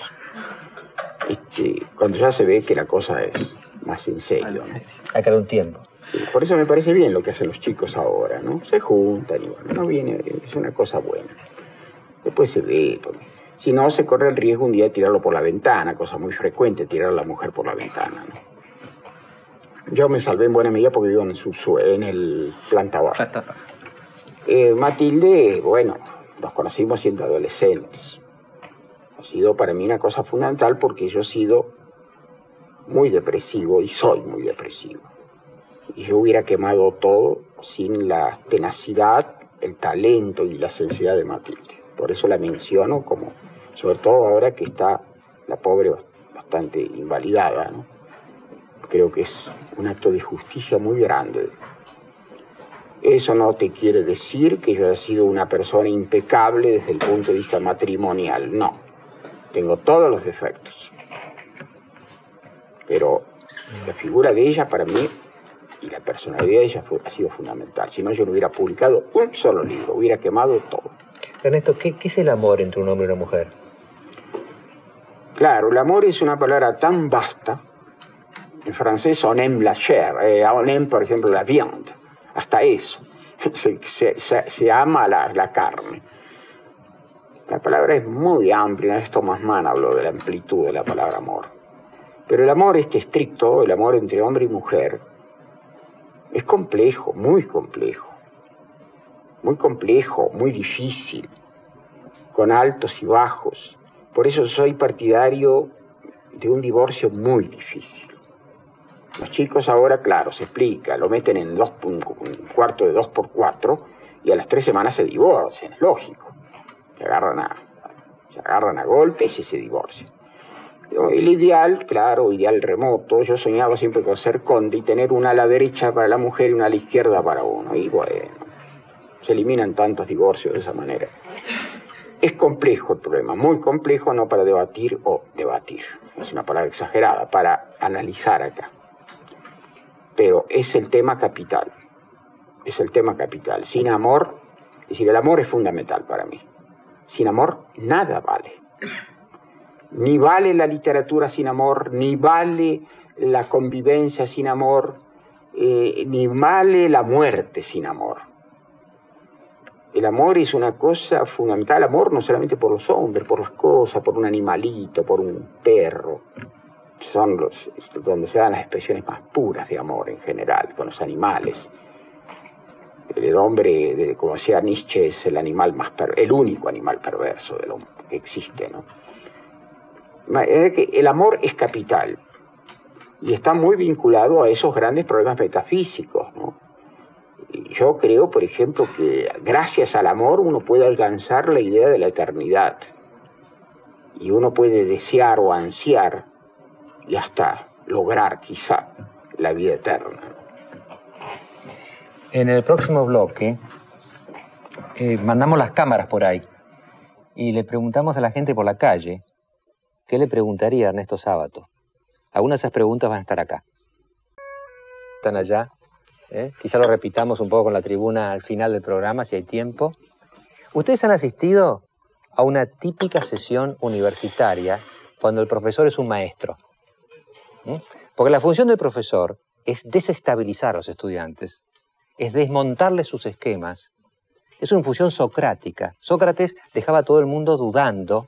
Cuando ya se ve que la cosa es más en serio, ¿no? Hay que dar un tiempo. Sí, por eso me parece bien lo que hacen los chicos ahora, ¿no? Se juntan y bueno, no viene, es una cosa buena. Después se ve, porque si no se corre el riesgo un día de tirarlo por la ventana, cosa muy frecuente, tirar a la mujer por la ventana, ¿no? Yo me salvé en buena medida porque vivo en el planta baja. Matilde, bueno, nos conocimos siendo adolescentes. Ha sido para mí una cosa fundamental porque yo he sido muy depresivo y soy muy depresivo. Y yo hubiera quemado todo sin la tenacidad, el talento y la sensibilidad de Matilde. Por eso la menciono como, sobre todo ahora que está la pobre bastante invalidada, ¿no? Creo que es un acto de justicia muy grande. Eso no te quiere decir que yo haya sido una persona impecable desde el punto de vista matrimonial, no. Tengo todos los defectos. Pero la figura de ella para mí y la personalidad de ella ha sido fundamental. Si no, yo no hubiera publicado un solo libro, hubiera quemado todo. Ernesto, ¿qué es el amor entre un hombre y una mujer? Claro, el amor es una palabra tan vasta. En francés, on aime la chair, on aime, por ejemplo, la viande. Hasta eso. Se ama la carne. La palabra es muy amplia. Esto Thomas Mann habló de la amplitud de la palabra amor. Pero el amor estricto, el amor entre hombre y mujer, es complejo, muy complejo. Muy complejo, muy difícil, con altos y bajos. Por eso soy partidario de un divorcio muy difícil. Los chicos ahora, claro, se explica, lo meten en un cuarto de 2x4 y a las 3 semanas se divorcian, es lógico. Se agarran a golpes y se divorcian. El ideal, claro, ideal remoto, yo soñaba siempre con ser conde y tener una a la derecha para la mujer y una a la izquierda para uno. Y bueno, se eliminan tantos divorcios de esa manera. Es complejo el problema, muy complejo, no para debatir es una palabra exagerada, para analizar acá. Pero es el tema capital, Sin amor, es decir, el amor es fundamental para mí. Sin amor, nada vale. Ni vale la literatura sin amor, ni vale la convivencia sin amor, ni vale la muerte sin amor. El amor es una cosa fundamental, amor no solamente por los hombres, por las cosas, por un animalito, por un perro. Son donde se dan las expresiones más puras de amor en general, con los animales. El hombre, como decía Nietzsche, es el único animal perverso del hombre que existe, ¿no? El amor es capital y está muy vinculado a esos grandes problemas metafísicos, ¿no? Yo creo, por ejemplo, que gracias al amor uno puede alcanzar la idea de la eternidad y uno puede desear o ansiar y hasta lograr quizá la vida eterna. En el próximo bloque mandamos las cámaras por ahí y le preguntamos a la gente por la calle qué le preguntaría a Ernesto Sábato. Algunas de esas preguntas van a estar acá. Están allá. Quizá lo repitamos un poco con la tribuna al final del programa, si hay tiempo. ¿Ustedes han asistido a una típica sesión universitaria cuando el profesor es un maestro? Porque la función del profesor es desestabilizar a los estudiantes, es desmontarles sus esquemas. Es una función socrática. Sócrates dejaba a todo el mundo dudando,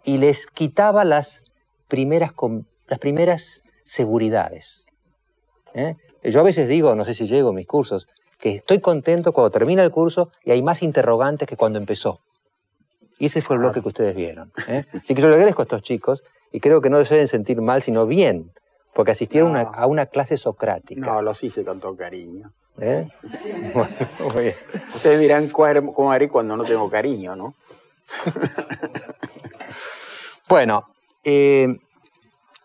y les quitaba las primeras seguridades. Yo a veces digo, no sé si llego a mis cursos, que estoy contento cuando termina el curso y hay más interrogantes que cuando empezó. Y ese fue el bloque que ustedes vieron. Así que yo le agradezco a estos chicos y creo que no se deben sentir mal, sino bien, porque asistieron a una clase socrática. No, los hice con todo cariño. Bueno, muy bien. Ustedes dirán cómo haré cuando no tengo cariño, ¿no? Bueno,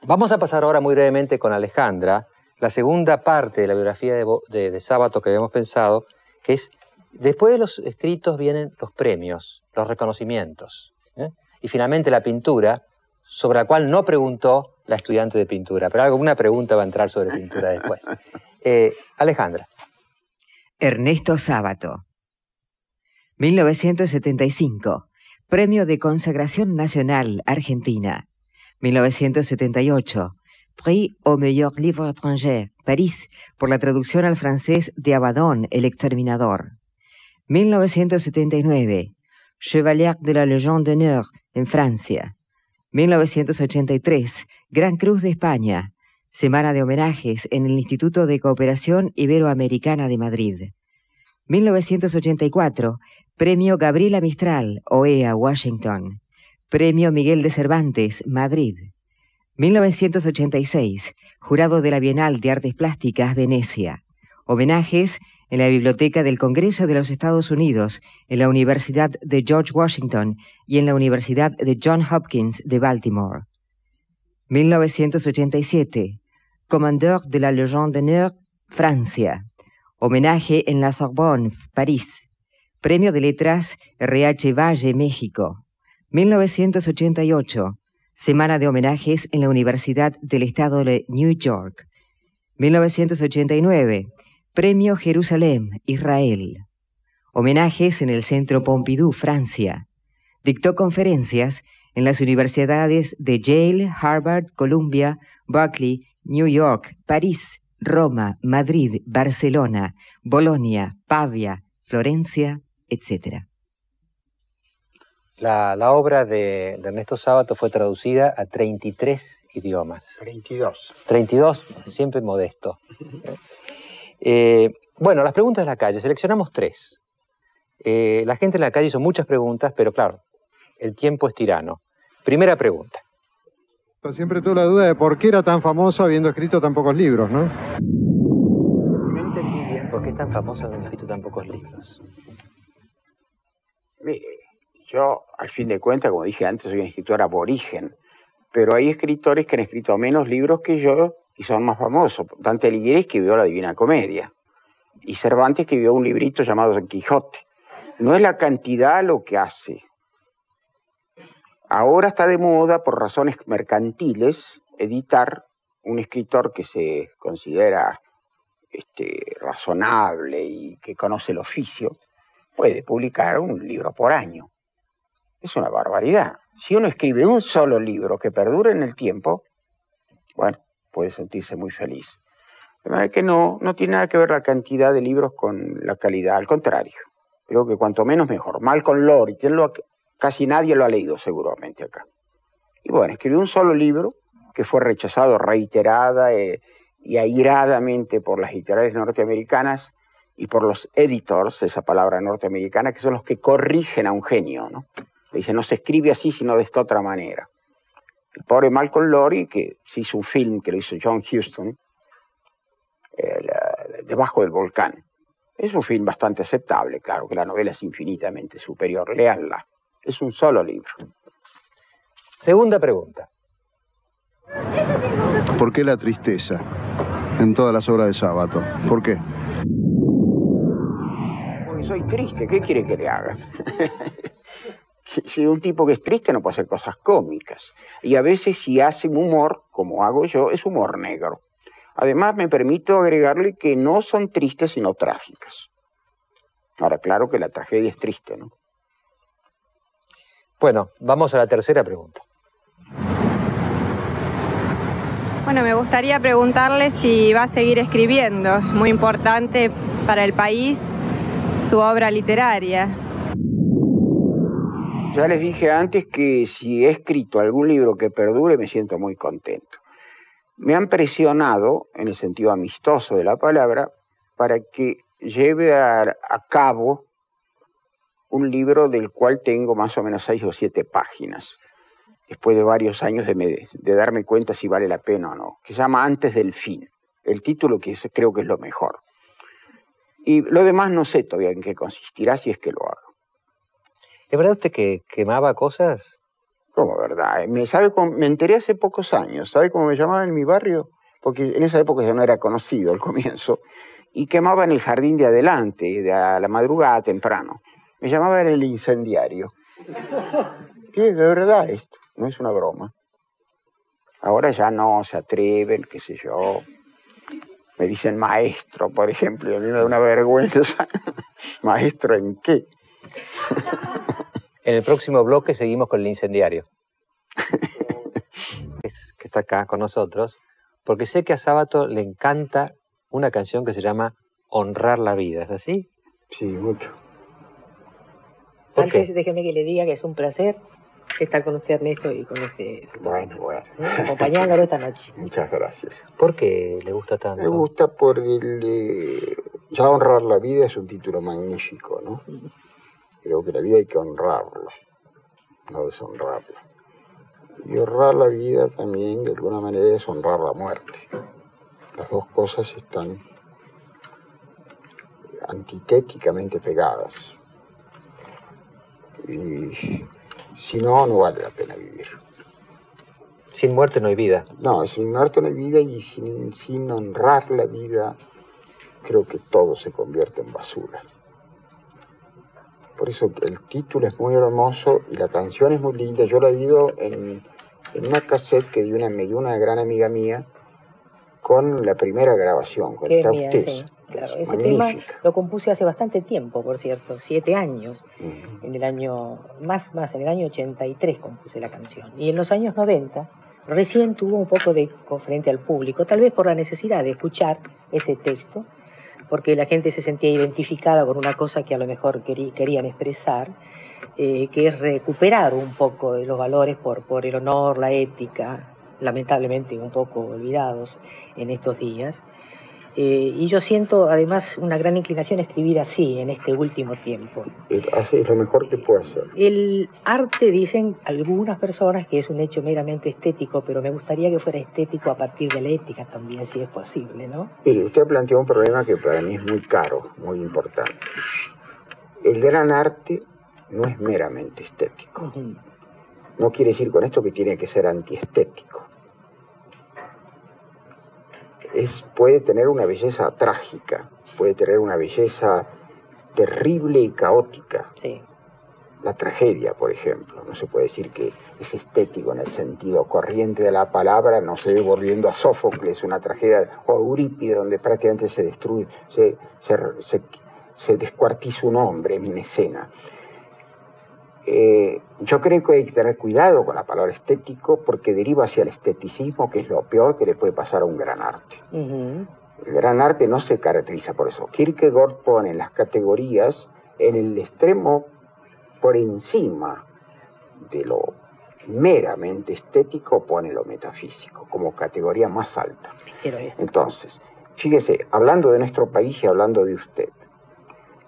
vamos a pasar ahora muy brevemente con Alejandra la segunda parte de la biografía de Sábato que habíamos pensado, que es, después de los escritos vienen los premios, los reconocimientos, y finalmente la pintura, sobre la cual no preguntó la estudiante de pintura, pero alguna pregunta va a entrar sobre pintura después. Alejandra. Ernesto Sábato. 1975. Premio de Consagración Nacional Argentina. 1978. Prix au meilleur livre étranger, París, por la traducción al francés de Abaddon, El exterminador. 1979, Chevalier de la Légion d'honneur, en Francia. 1983, Gran Cruz de España, Semana de Homenajes en el Instituto de Cooperación Iberoamericana de Madrid. 1984, Premio Gabriela Mistral, OEA, Washington. Premio Miguel de Cervantes, Madrid. 1986, Jurado de la Bienal de Artes Plásticas, Venecia. Homenajes en la Biblioteca del Congreso de los Estados Unidos, en la Universidad de George Washington y en la Universidad de Johns Hopkins de Baltimore. 1987, Commandeur de la Légion d'honneur, Francia. Homenaje en la Sorbonne, París. Premio de Letras, R.H. Valle, México. 1988, Semana de Homenajes en la Universidad del Estado de New York. 1989, Premio Jerusalén, Israel. Homenajes en el Centro Pompidou, Francia. Dictó conferencias en las universidades de Yale, Harvard, Columbia, Berkeley, New York, París, Roma, Madrid, Barcelona, Bolonia, Pavia, Florencia, etc. La obra de Ernesto Sábato fue traducida a 33 idiomas. 32. 32, siempre modesto. Bueno, las preguntas de la calle, seleccionamos 3. La gente en la calle hizo muchas preguntas, pero claro, el tiempo es tirano. Primera pregunta. Siempre tuve la duda de por qué era tan famoso habiendo escrito tan pocos libros, ¿no? No entendí bien por qué es tan famoso habiendo escrito tan pocos libros. Mire, yo, al fin de cuentas, como dije antes, soy un escritor aborigen, pero hay escritores que han escrito menos libros que yo y son más famosos. Dante Alighieri escribió la Divina Comedia y Cervantes escribió un librito llamado Don Quijote. No es la cantidad lo que hace. Ahora está de moda, por razones mercantiles, editar un escritor que se considera razonable y que conoce el oficio, puede publicar un libro por año. Es una barbaridad. Si uno escribe un solo libro que perdure en el tiempo, bueno, puede sentirse muy feliz. De manera que no tiene nada que ver la cantidad de libros con la calidad, al contrario. Creo que cuanto menos mejor. Malcolm Lowry, casi nadie lo ha leído seguramente acá. Y bueno, escribió un solo libro que fue rechazado reiterada y airadamente por las editoriales norteamericanas y por los editors, esa palabra norteamericana, que son los que corrigen a un genio, ¿no? Le dicen, no se escribe así, sino de esta otra manera. El pobre Malcolm Lowry, que se hizo un film que lo hizo John Huston, Debajo del volcán. Es un film bastante aceptable, claro que la novela es infinitamente superior. Léanla. Es un solo libro. Segunda pregunta. ¿Por qué la tristeza en todas las obras de Sábato? ¿Por qué? Porque soy triste, ¿qué quiere que le haga? Si un tipo que es triste no puede hacer cosas cómicas. Y a veces si hace humor, como hago yo, es humor negro. Además me permito agregarle que no son tristes sino trágicas. Ahora, claro que la tragedia es triste, ¿no? Bueno, vamos a la tercera pregunta. Bueno, me gustaría preguntarle si va a seguir escribiendo. Es muy importante para el país su obra literaria. Ya les dije antes que si he escrito algún libro que perdure me siento muy contento. Me han presionado, en el sentido amistoso de la palabra, para que lleve a cabo un libro del cual tengo más o menos 6 o 7 páginas, después de varios años de darme cuenta si vale la pena o no, que se llama Antes del fin, el título que creo que es lo mejor. Y lo demás no sé todavía en qué consistirá si es que lo hago. ¿Es verdad usted que quemaba cosas? ¿Cómo verdad? Me enteré hace pocos años, ¿sabe cómo me llamaban en mi barrio? Porque en esa época ya no era conocido al comienzo, y quemaba en el jardín de adelante, a la madrugada temprano. Me llamaban el incendiario. Sí, de verdad esto, no es una broma. Ahora ya no se atreven, qué sé yo. Me dicen maestro, por ejemplo, y a mí me da una vergüenza. ¿Maestro en qué? En el próximo bloque seguimos con el incendiario. Que está acá con nosotros. porque sé que a Sábato le encanta una canción que se llama Honrar la vida, ¿es así? Sí, mucho. ¿Por qué? Antes déjeme que le diga que es un placer estar con usted, Ernesto, y con este... Bueno. acompañándolo esta noche. Muchas gracias. ¿Por qué le gusta tanto? Me gusta por ya honrar la vida es un título magnífico, ¿no? Creo que la vida hay que honrarla, no deshonrarla. Y honrar la vida también, de alguna manera, es honrar la muerte. Las dos cosas están antitéticamente pegadas. Y si no, no vale la pena vivir. Sin muerte no hay vida. No, sin muerte no hay vida, y sin honrar la vida, creo que todo se convierte en basura. Por eso el título es muy hermoso y la canción es muy linda. Yo la he oído en una cassette que me dio una gran amiga mía con la primera grabación, con Qué esta mía, sí, claro. Ese tema lo compuse hace bastante tiempo, por cierto, 7 años. En el año, más, en el año 83 compuse la canción. Y en los años 90 recién tuvo un poco de eco frente al público, tal vez por la necesidad de escuchar ese texto, porque la gente se sentía identificada con una cosa que a lo mejor querían expresar, que es recuperar un poco de los valores por el honor, la ética, lamentablemente un poco olvidados en estos días. Y yo siento además una gran inclinación a escribir así en este último tiempo. Es lo mejor que puedo hacer. El arte, dicen algunas personas, que es un hecho meramente estético, pero me gustaría que fuera estético a partir de la ética también, si es posible, ¿no? Mire, usted planteó un problema que para mí es muy caro, muy importante. El gran arte no es meramente estético. No quiere decir con esto que tiene que ser antiestético. Puede tener una belleza trágica, puede tener una belleza terrible y caótica. Sí. La tragedia, por ejemplo, no se puede decir que es estético en el sentido corriente de la palabra, no sé, volviendo a Sófocles, una tragedia, o a Eurípides, donde prácticamente se destruye, se descuartiza un hombre en escena. Yo creo que hay que tener cuidado con la palabra estético porque deriva hacia el esteticismo, que es lo peor que le puede pasar a un gran arte. El gran arte no se caracteriza por eso. Kierkegaard pone las categorías en el extremo por encima de lo meramente estético, pone lo metafísico como categoría más alta. Entonces, fíjese, hablando de nuestro país y hablando de usted,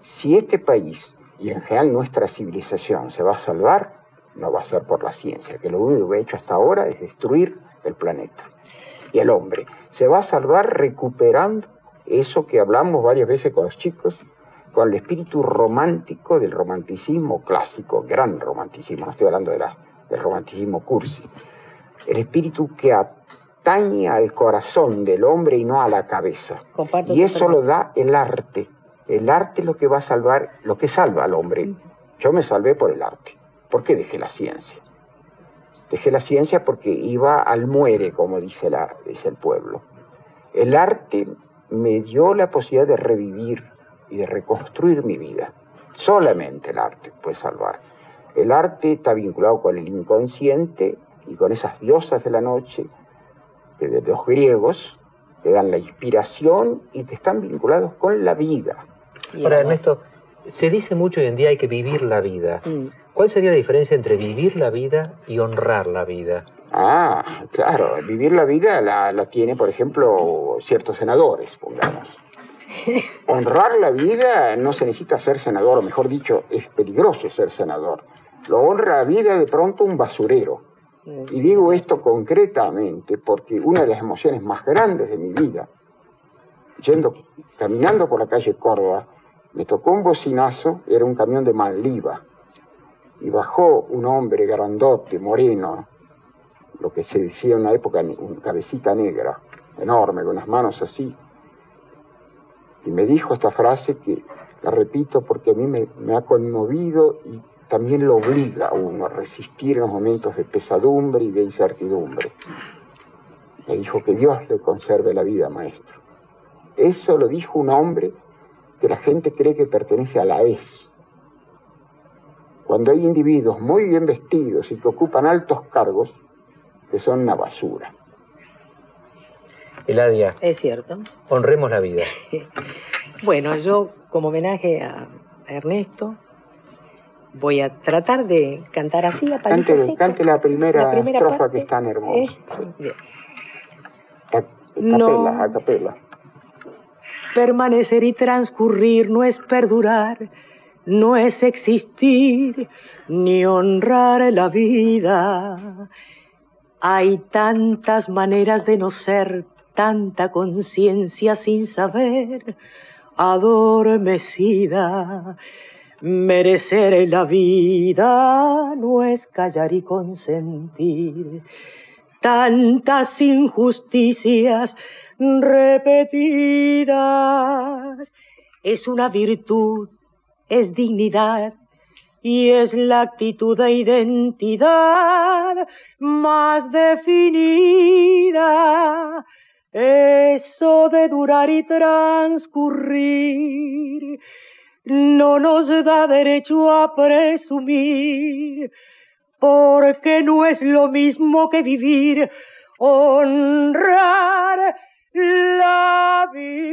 si este país y en general nuestra civilización se va a salvar, no va a ser por la ciencia, que lo único que ha hecho hasta ahora es destruir el planeta. Y el hombre se va a salvar recuperando eso que hablamos varias veces con los chicos, con el espíritu romántico del romanticismo clásico, gran romanticismo, no estoy hablando del romanticismo cursi, el espíritu que atañe al corazón del hombre y no a la cabeza. Y eso lo da el arte. El arte es lo que va a salvar, lo que salva al hombre. Yo me salvé por el arte. ¿Por qué dejé la ciencia? Dejé la ciencia porque iba al muere, como dice el pueblo. El arte me dio la posibilidad de revivir y de reconstruir mi vida. Solamente el arte puede salvar. El arte está vinculado con el inconsciente y con esas diosas de la noche de los griegos que dan la inspiración y que están vinculados con la vida. Ahora, Ernesto, se dice mucho hoy en día hay que vivir la vida. ¿Cuál sería la diferencia entre vivir la vida y honrar la vida? Ah, claro, vivir la vida la tiene, por ejemplo, ciertos senadores, pongamos. Honrar la vida no se necesita ser senador, o mejor dicho, es peligroso ser senador. Lo honra la vida de pronto un basurero. Y digo esto concretamente porque una de las emociones más grandes de mi vida, caminando por la calle Córdoba, me tocó un bocinazo, era un camión de Manliva, y bajó un hombre grandote, moreno, lo que se decía en una época, una cabecita negra, enorme, con las manos así, y me dijo esta frase que la repito porque a mí me ha conmovido y también lo obliga a uno a resistir en los momentos de pesadumbre y de incertidumbre. Me dijo que Dios le conserve la vida, maestro. Eso lo dijo un hombre que la gente cree que pertenece a la ES. Cuando hay individuos muy bien vestidos y que ocupan altos cargos, que son una basura. Eladia. Es cierto. Honremos la vida. Bueno, yo como homenaje a Ernesto voy a tratar de cantar así a palito seco. Cante la primera estrofa parte, que es tan hermosa. A capela. Permanecer y transcurrir no es perdurar, no es existir, ni honrar la vida. Hay tantas maneras de no ser, tanta conciencia sin saber, adormecida. Merecer la vida no es callar y consentir. Tantas injusticias repetidas. Es una virtud, es dignidad y es la actitud de identidad más definida. Eso de durar y transcurrir no nos da derecho a presumir, porque no es lo mismo que vivir, honrar la vida.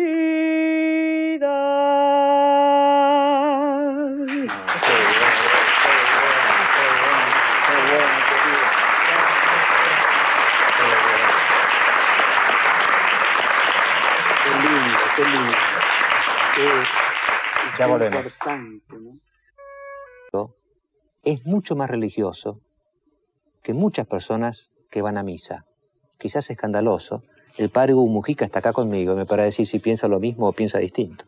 Qué lindo. Ya volvemos. Es mucho más religioso que muchas personas que van a misa. Quizás escandaloso. El padre Hugo Mujica está acá conmigo y me para decir si piensa lo mismo o piensa distinto.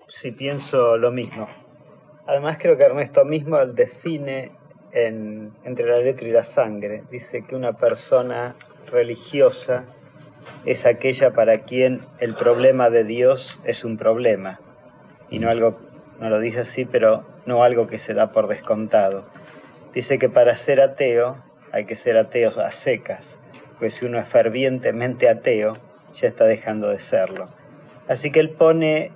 Sí, pienso lo mismo. Además creo que Ernesto mismo define entre la letra y la sangre. Dice que una persona religiosa es aquella para quien el problema de Dios es un problema. Y no algo, no lo dice así, pero no algo que se da por descontado. Dice que para ser ateo hay que ser ateo a secas, pues si uno es fervientemente ateo, ya está dejando de serlo. Así que él pone,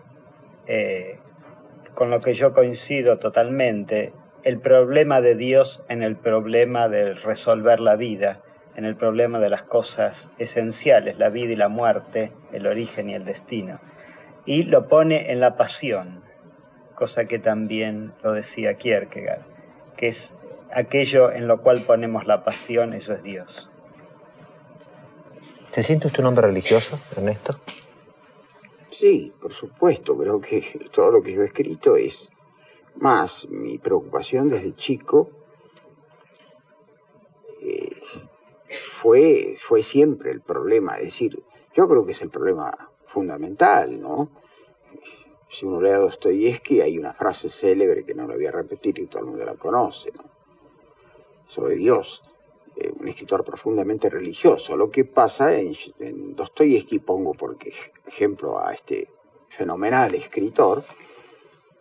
con lo que yo coincido totalmente, el problema de Dios en el problema de resolver la vida, en el problema de las cosas esenciales, la vida y la muerte, el origen y el destino. Y lo pone en la pasión, cosa que también lo decía Kierkegaard, que es aquello en lo cual ponemos la pasión, eso es Dios. ¿Se siente usted un hombre religioso, Ernesto? Sí, por supuesto. Creo que todo lo que yo he escrito es más mi preocupación desde chico. Fue siempre el problema. Es decir, yo creo que es el problema fundamental, ¿no? Si uno lee a Dostoyevsky, hay una frase célebre que no la voy a repetir y todo el mundo la conoce, ¿no? Sobre Dios, un escritor profundamente religioso. Lo que pasa en Dostoyevsky, pongo por ejemplo a este fenomenal escritor,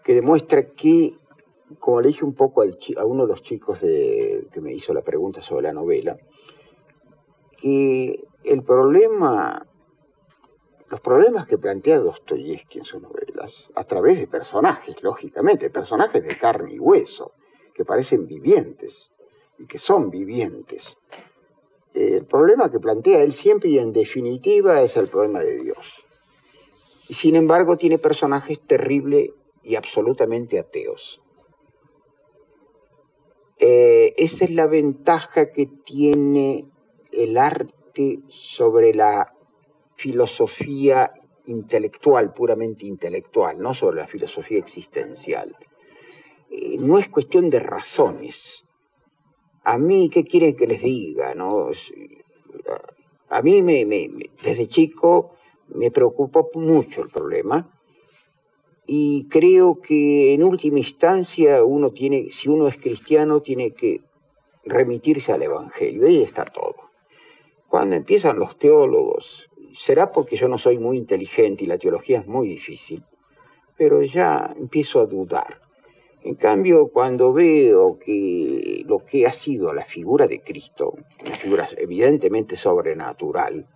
que demuestra que, como le dije un poco a uno de los chicos que me hizo la pregunta sobre la novela, que los problemas que plantea Dostoyevsky en sus novelas, a través de personajes, lógicamente, personajes de carne y hueso, que parecen vivientes y que son vivientes, el problema que plantea él siempre y en definitiva es el problema de Dios. Y sin embargo tiene personajes terribles y absolutamente ateos. Esa es la ventaja que tiene el arte sobre la filosofía intelectual, puramente intelectual, no sobre la filosofía existencial. No es cuestión de razones. A mí, ¿qué quieren que les diga? ¿No? A mí, desde chico, me preocupó mucho el problema y creo que en última instancia si uno es cristiano, tiene que remitirse al Evangelio. Ahí está todo. Cuando empiezan los teólogos, será porque yo no soy muy inteligente y la teología es muy difícil, pero ya empiezo a dudar. En cambio, cuando veo que lo que ha sido la figura de Cristo, una figura evidentemente sobrenatural,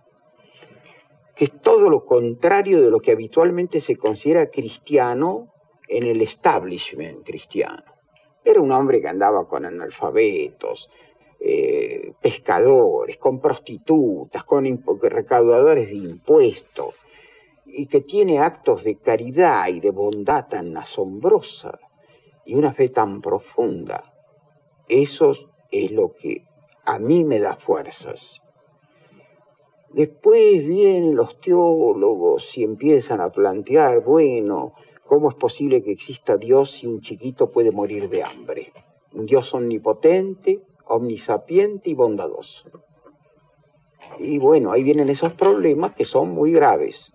que es todo lo contrario de lo que habitualmente se considera cristiano en el establishment cristiano. Era un hombre que andaba con analfabetos, pescadores, con prostitutas, con recaudadores de impuestos, y que tiene actos de caridad y de bondad tan asombrosa y una fe tan profunda. Eso es lo que a mí me da fuerzas. Después vienen los teólogos y empiezan a plantear, bueno, ¿cómo es posible que exista Dios si un chiquito puede morir de hambre? Un Dios omnipotente, omnisapiente y bondadoso. Y bueno, ahí vienen esos problemas que son muy graves.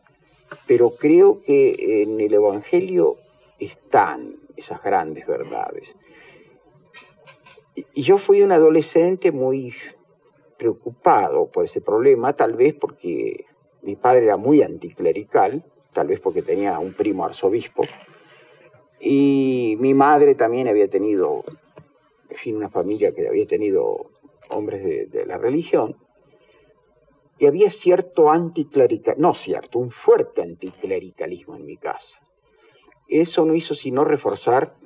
Pero creo que en el Evangelio están esas grandes verdades. Y yo fui un adolescente muy preocupado por ese problema, tal vez porque mi padre era muy anticlerical, tal vez porque tenía un primo arzobispo, y mi madre también había tenido, en fin, una familia que había tenido hombres de la religión, y había cierto un fuerte anticlericalismo en mi casa. Eso no hizo sino reforzar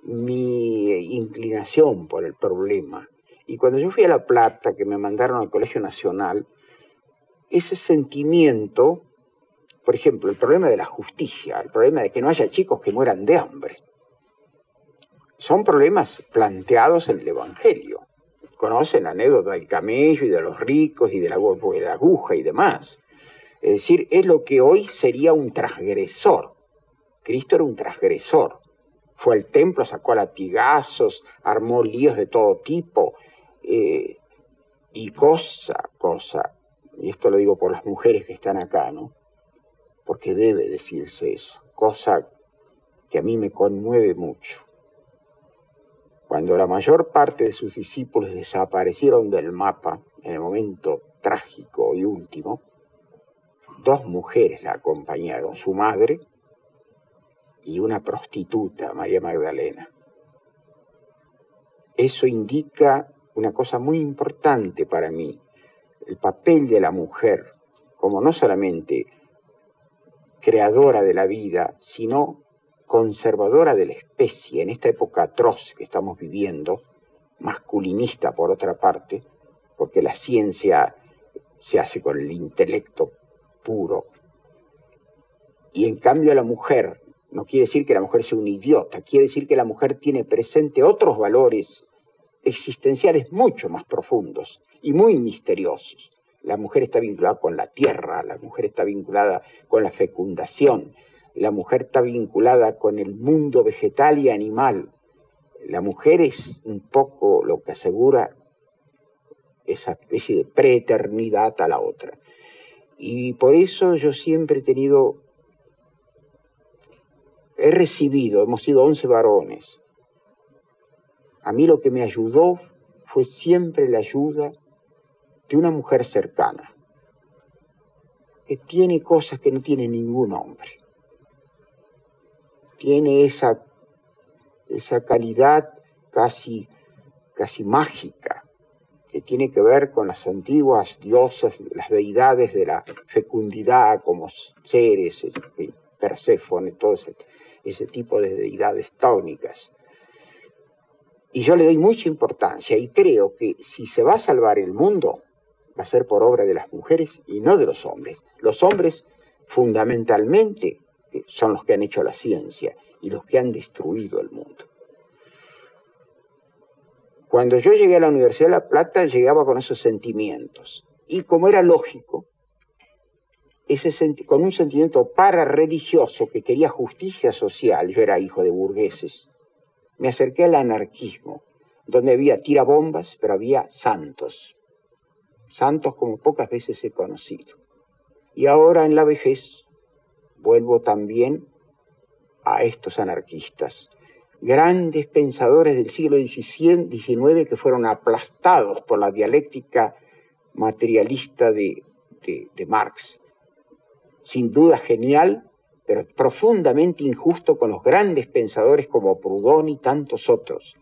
mi inclinación por el problema. Y cuando yo fui a La Plata, que me mandaron al Colegio Nacional, ese sentimiento, por ejemplo, el problema de la justicia, el problema de que no haya chicos que mueran de hambre, son problemas planteados en el Evangelio. Conocen la anécdota del camello y de los ricos y de la aguja y demás. Es decir, es lo que hoy sería un transgresor. Cristo era un transgresor. Fue al templo, sacó a latigazos, armó líos de todo tipo. Y cosa, y esto lo digo por las mujeres que están acá, ¿no? Porque debe decirse eso. Cosa que a mí me conmueve mucho. Cuando la mayor parte de sus discípulos desaparecieron del mapa, en el momento trágico y último, 2 mujeres la acompañaron, su madre y una prostituta, María Magdalena. Eso indica una cosa muy importante para mí, el papel de la mujer como no solamente creadora de la vida, sino conservadora de la especie, en esta época atroz que estamos viviendo, masculinista por otra parte, porque la ciencia se hace con el intelecto puro, y en cambio la mujer, no quiere decir que la mujer sea un idiota, quiere decir que la mujer tiene presente otros valores existenciales mucho más profundos y muy misteriosos. La mujer está vinculada con la tierra, la mujer está vinculada con la fecundación, la mujer está vinculada con el mundo vegetal y animal. La mujer es un poco lo que asegura esa especie de preeternidad a la otra. Y por eso yo siempre he recibido, hemos sido 11 varones. A mí lo que me ayudó fue siempre la ayuda de una mujer cercana, que tiene cosas que no tiene ningún hombre. Tiene esa calidad casi mágica, que tiene que ver con las antiguas diosas, las deidades de la fecundidad, como Ceres, Perséfone, todo ese tipo de deidades tónicas. Y yo le doy mucha importancia y creo que si se va a salvar el mundo, va a ser por obra de las mujeres y no de los hombres. Los hombres, fundamentalmente, son los que han hecho la ciencia y los que han destruido el mundo. Cuando yo llegué a la Universidad de La Plata, llegaba con esos sentimientos. Y como era lógico, con un sentimiento parareligioso que quería justicia social, yo era hijo de burgueses, me acerqué al anarquismo, donde había tirabombas, pero había santos. Santos como pocas veces he conocido. Y ahora en la vejez vuelvo también a estos anarquistas, grandes pensadores del siglo XIX que fueron aplastados por la dialéctica materialista de Marx. Sin duda genial, pero profundamente injusto con los grandes pensadores como Proudhon y tantos otros,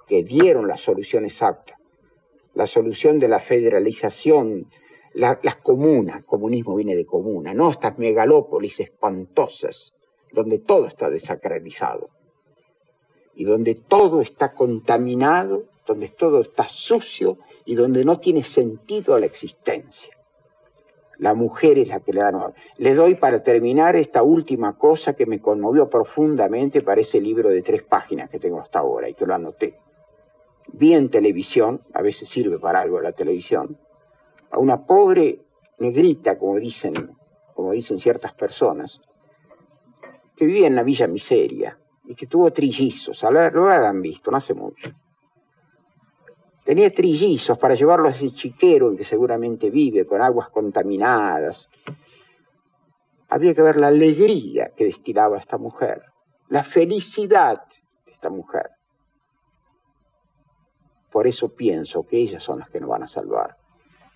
que dieron la solución exacta, la solución de la federalización, las comunas, comunismo viene de comuna, no estas megalópolis espantosas, donde todo está desacralizado, y donde todo está contaminado, donde todo está sucio y donde no tiene sentido la existencia. La mujer es la que le da honor. Le doy para terminar esta última cosa que me conmovió profundamente para ese libro de 3 páginas que tengo hasta ahora y que lo anoté. Vi en televisión, a veces sirve para algo la televisión, a una pobre negrita, como dicen ciertas personas, que vivía en la Villa Miseria y que tuvo trillizos. Lo habrán visto, no hace mucho. Tenía trillizos para llevarlos a ese chiquero en que seguramente vive, con aguas contaminadas. Había que ver la alegría que destilaba esta mujer, la felicidad de esta mujer. Por eso pienso que ellas son las que nos van a salvar.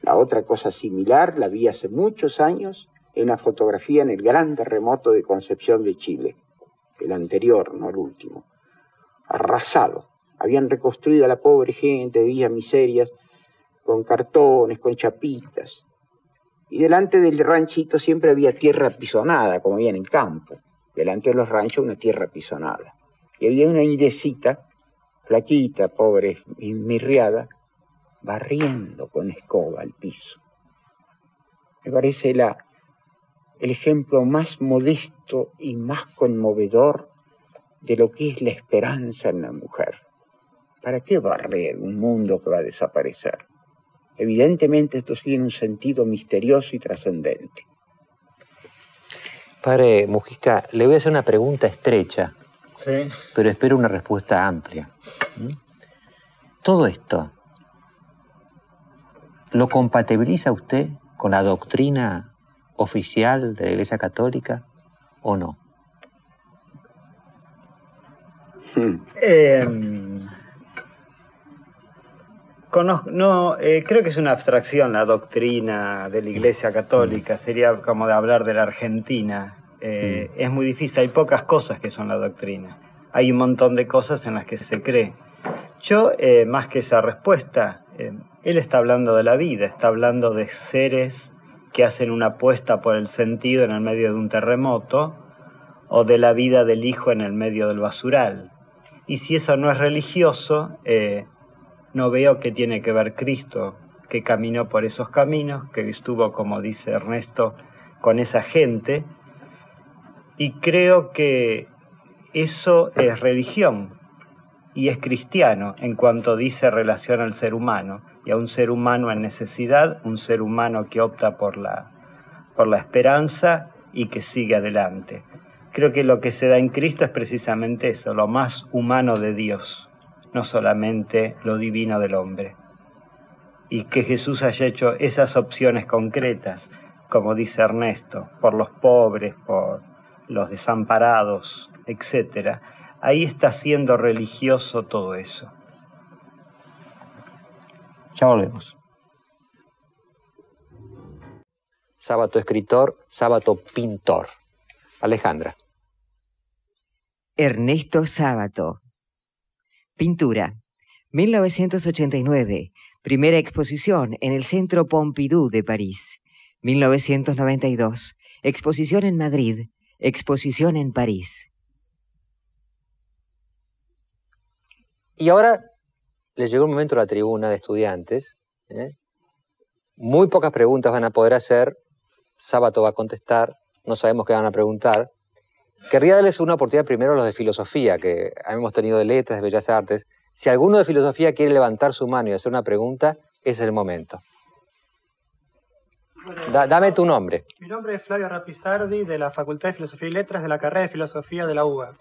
La otra cosa similar la vi hace muchos años en una fotografía en el gran terremoto de Concepción de Chile, el anterior, no el último. Arrasado. Habían reconstruido a la pobre gente de Villas Miserias con cartones, con chapitas. Y delante del ranchito siempre había tierra apisonada, como había en el campo. Delante de los ranchos una tierra apisonada. Y había una indecita, flaquita, pobre, mirriada, barriendo con escoba el piso. Me parece el ejemplo más modesto y más conmovedor de lo que es la esperanza en la mujer. ¿Para qué barrer un mundo que va a desaparecer? Evidentemente esto tiene un sentido misterioso y trascendente. Padre Mujica, le voy a hacer una pregunta estrecha, sí, pero espero una respuesta amplia. ¿Todo esto lo compatibiliza usted con la doctrina oficial de la Iglesia Católica o no? Creo que es una abstracción la doctrina de la Iglesia Católica, sería como de hablar de la Argentina. Es muy difícil, hay pocas cosas que son la doctrina. Hay un montón de cosas en las que se cree. Yo, más que esa respuesta, él está hablando de la vida, está hablando de seres que hacen una apuesta por el sentido en el medio de un terremoto, o de la vida del hijo en el medio del basural. Y si eso no es religioso, no veo qué tiene que ver Cristo, que caminó por esos caminos, que estuvo, como dice Ernesto, con esa gente, y creo que eso es religión y es cristiano en cuanto dice relación al ser humano, y a un ser humano en necesidad, un ser humano que opta por la esperanza y que sigue adelante. Creo que lo que se da en Cristo es precisamente eso, lo más humano de Dios, no solamente lo divino del hombre. Y que Jesús haya hecho esas opciones concretas, como dice Ernesto, por los pobres, por los desamparados, etc. Ahí está siendo religioso todo eso. Ya volvemos. Sábato escritor, Sábato pintor. Alejandra. Ernesto Sábato. Pintura. 1989. Primera exposición en el Centro Pompidou de París. 1992. Exposición en Madrid. Exposición en París. Y ahora le llegó el momento a la tribuna de estudiantes. Muy pocas preguntas van a poder hacer. Sábato va a contestar. No sabemos qué van a preguntar. Querría darles una oportunidad primero a los de filosofía, que hemos tenido de letras, de bellas artes. Si alguno de filosofía quiere levantar su mano y hacer una pregunta, ese es el momento. Dame tu nombre. Mi nombre es Flavio Rapizardi, de la Facultad de Filosofía y Letras, de la carrera de Filosofía de la UBA.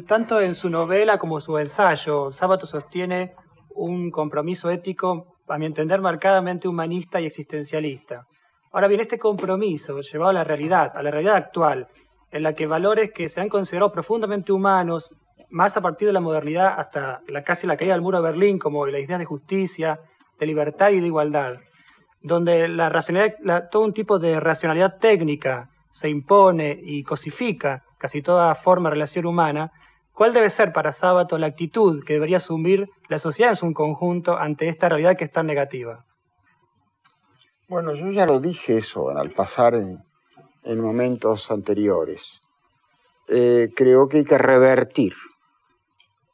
Tanto en su novela como su ensayo, Sábato sostiene un compromiso ético, a mi entender, marcadamente humanista y existencialista. Ahora bien, este compromiso llevado a la realidad actual, en la que valores que se han considerado profundamente humanos, más a partir de la modernidad hasta casi la caída del muro de Berlín, como las ideas de justicia, de libertad y de igualdad, donde la racionalidad, todo un tipo de racionalidad técnica se impone y cosifica casi toda forma de relación humana, ¿cuál debe ser para Sábato la actitud que debería asumir la sociedad en su conjunto ante esta realidad que es tan negativa? Bueno, yo ya lo dije eso al pasar en momentos anteriores. Creo que hay que revertir,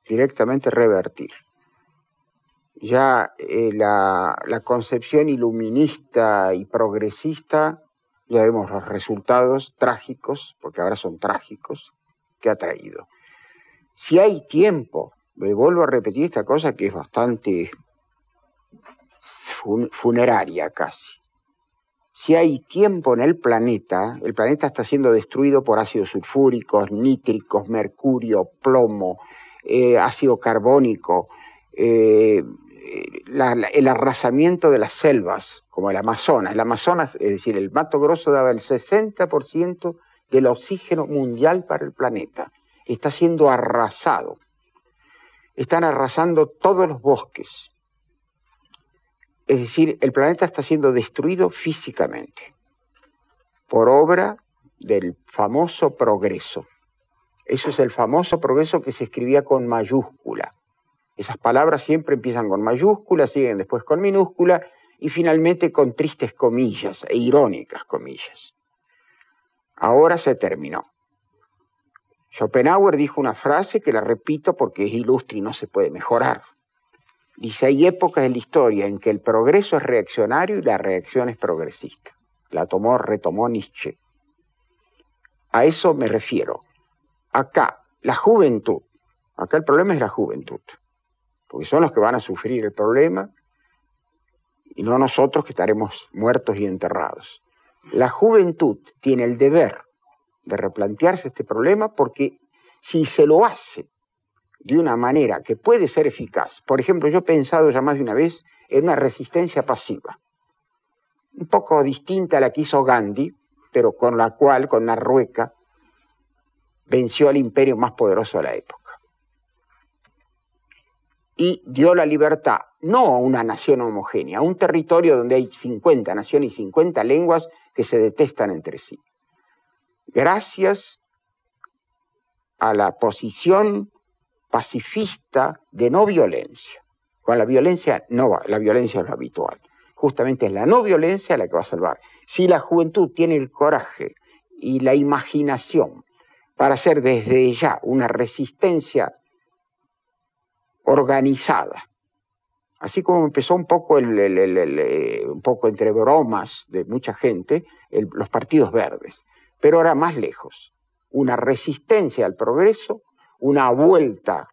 directamente revertir. Ya la concepción iluminista y progresista, ya vemos los resultados trágicos, porque ahora son trágicos, que ha traído. Si hay tiempo, me vuelvo a repetir esta cosa que es bastante funeraria casi. Si hay tiempo en el planeta está siendo destruido por ácidos sulfúricos, nítricos, mercurio, plomo, ácido carbónico, el arrasamiento de las selvas, como el Amazonas. El Amazonas, es decir, el Mato Grosso daba el 60% del oxígeno mundial para el planeta. Está siendo arrasado. Están arrasando todos los bosques. Es decir, el planeta está siendo destruido físicamente por obra del famoso progreso. Eso es el famoso progreso que se escribía con mayúscula. Esas palabras siempre empiezan con mayúscula, siguen después con minúscula y finalmente con tristes comillas e irónicas comillas. Ahora se terminó. Schopenhauer dijo una frase que la repito porque es ilustre y no se puede mejorar. Dice, hay épocas en la historia en que el progreso es reaccionario y la reacción es progresista. La retomó Nietzsche. A eso me refiero. Acá, la juventud. Acá el problema es la juventud. Porque son los que van a sufrir el problema y no nosotros que estaremos muertos y enterrados. La juventud tiene el deber de replantearse este problema porque si se lo hace de una manera que puede ser eficaz. Por ejemplo, yo he pensado ya más de una vez en una resistencia pasiva, un poco distinta a la que hizo Gandhi, pero con la cual, con la rueca, venció al imperio más poderoso de la época. Y dio la libertad, no a una nación homogénea, a un territorio donde hay 50 naciones y 50 lenguas que se detestan entre sí. Gracias a la posición pacifista de no violencia. Con la violencia no va, la violencia es lo habitual. Justamente es la no violencia la que va a salvar. Si la juventud tiene el coraje y la imaginación para hacer desde ya una resistencia organizada, así como empezó un poco, un poco entre bromas de mucha gente, los partidos verdes, pero ahora más lejos, una resistencia al progreso, una vuelta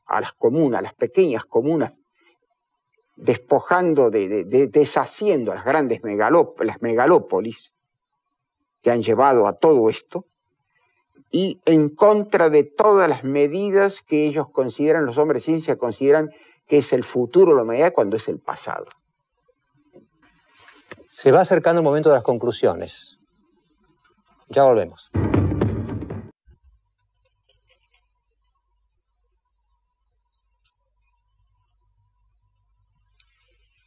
a las comunas, a las pequeñas comunas, despojando, deshaciendo las grandes megalópolis que han llevado a todo esto, y en contra de todas las medidas que ellos consideran, los hombres de ciencia consideran que es el futuro, la humanidad, cuando es el pasado. Se va acercando el momento de las conclusiones. Ya volvemos.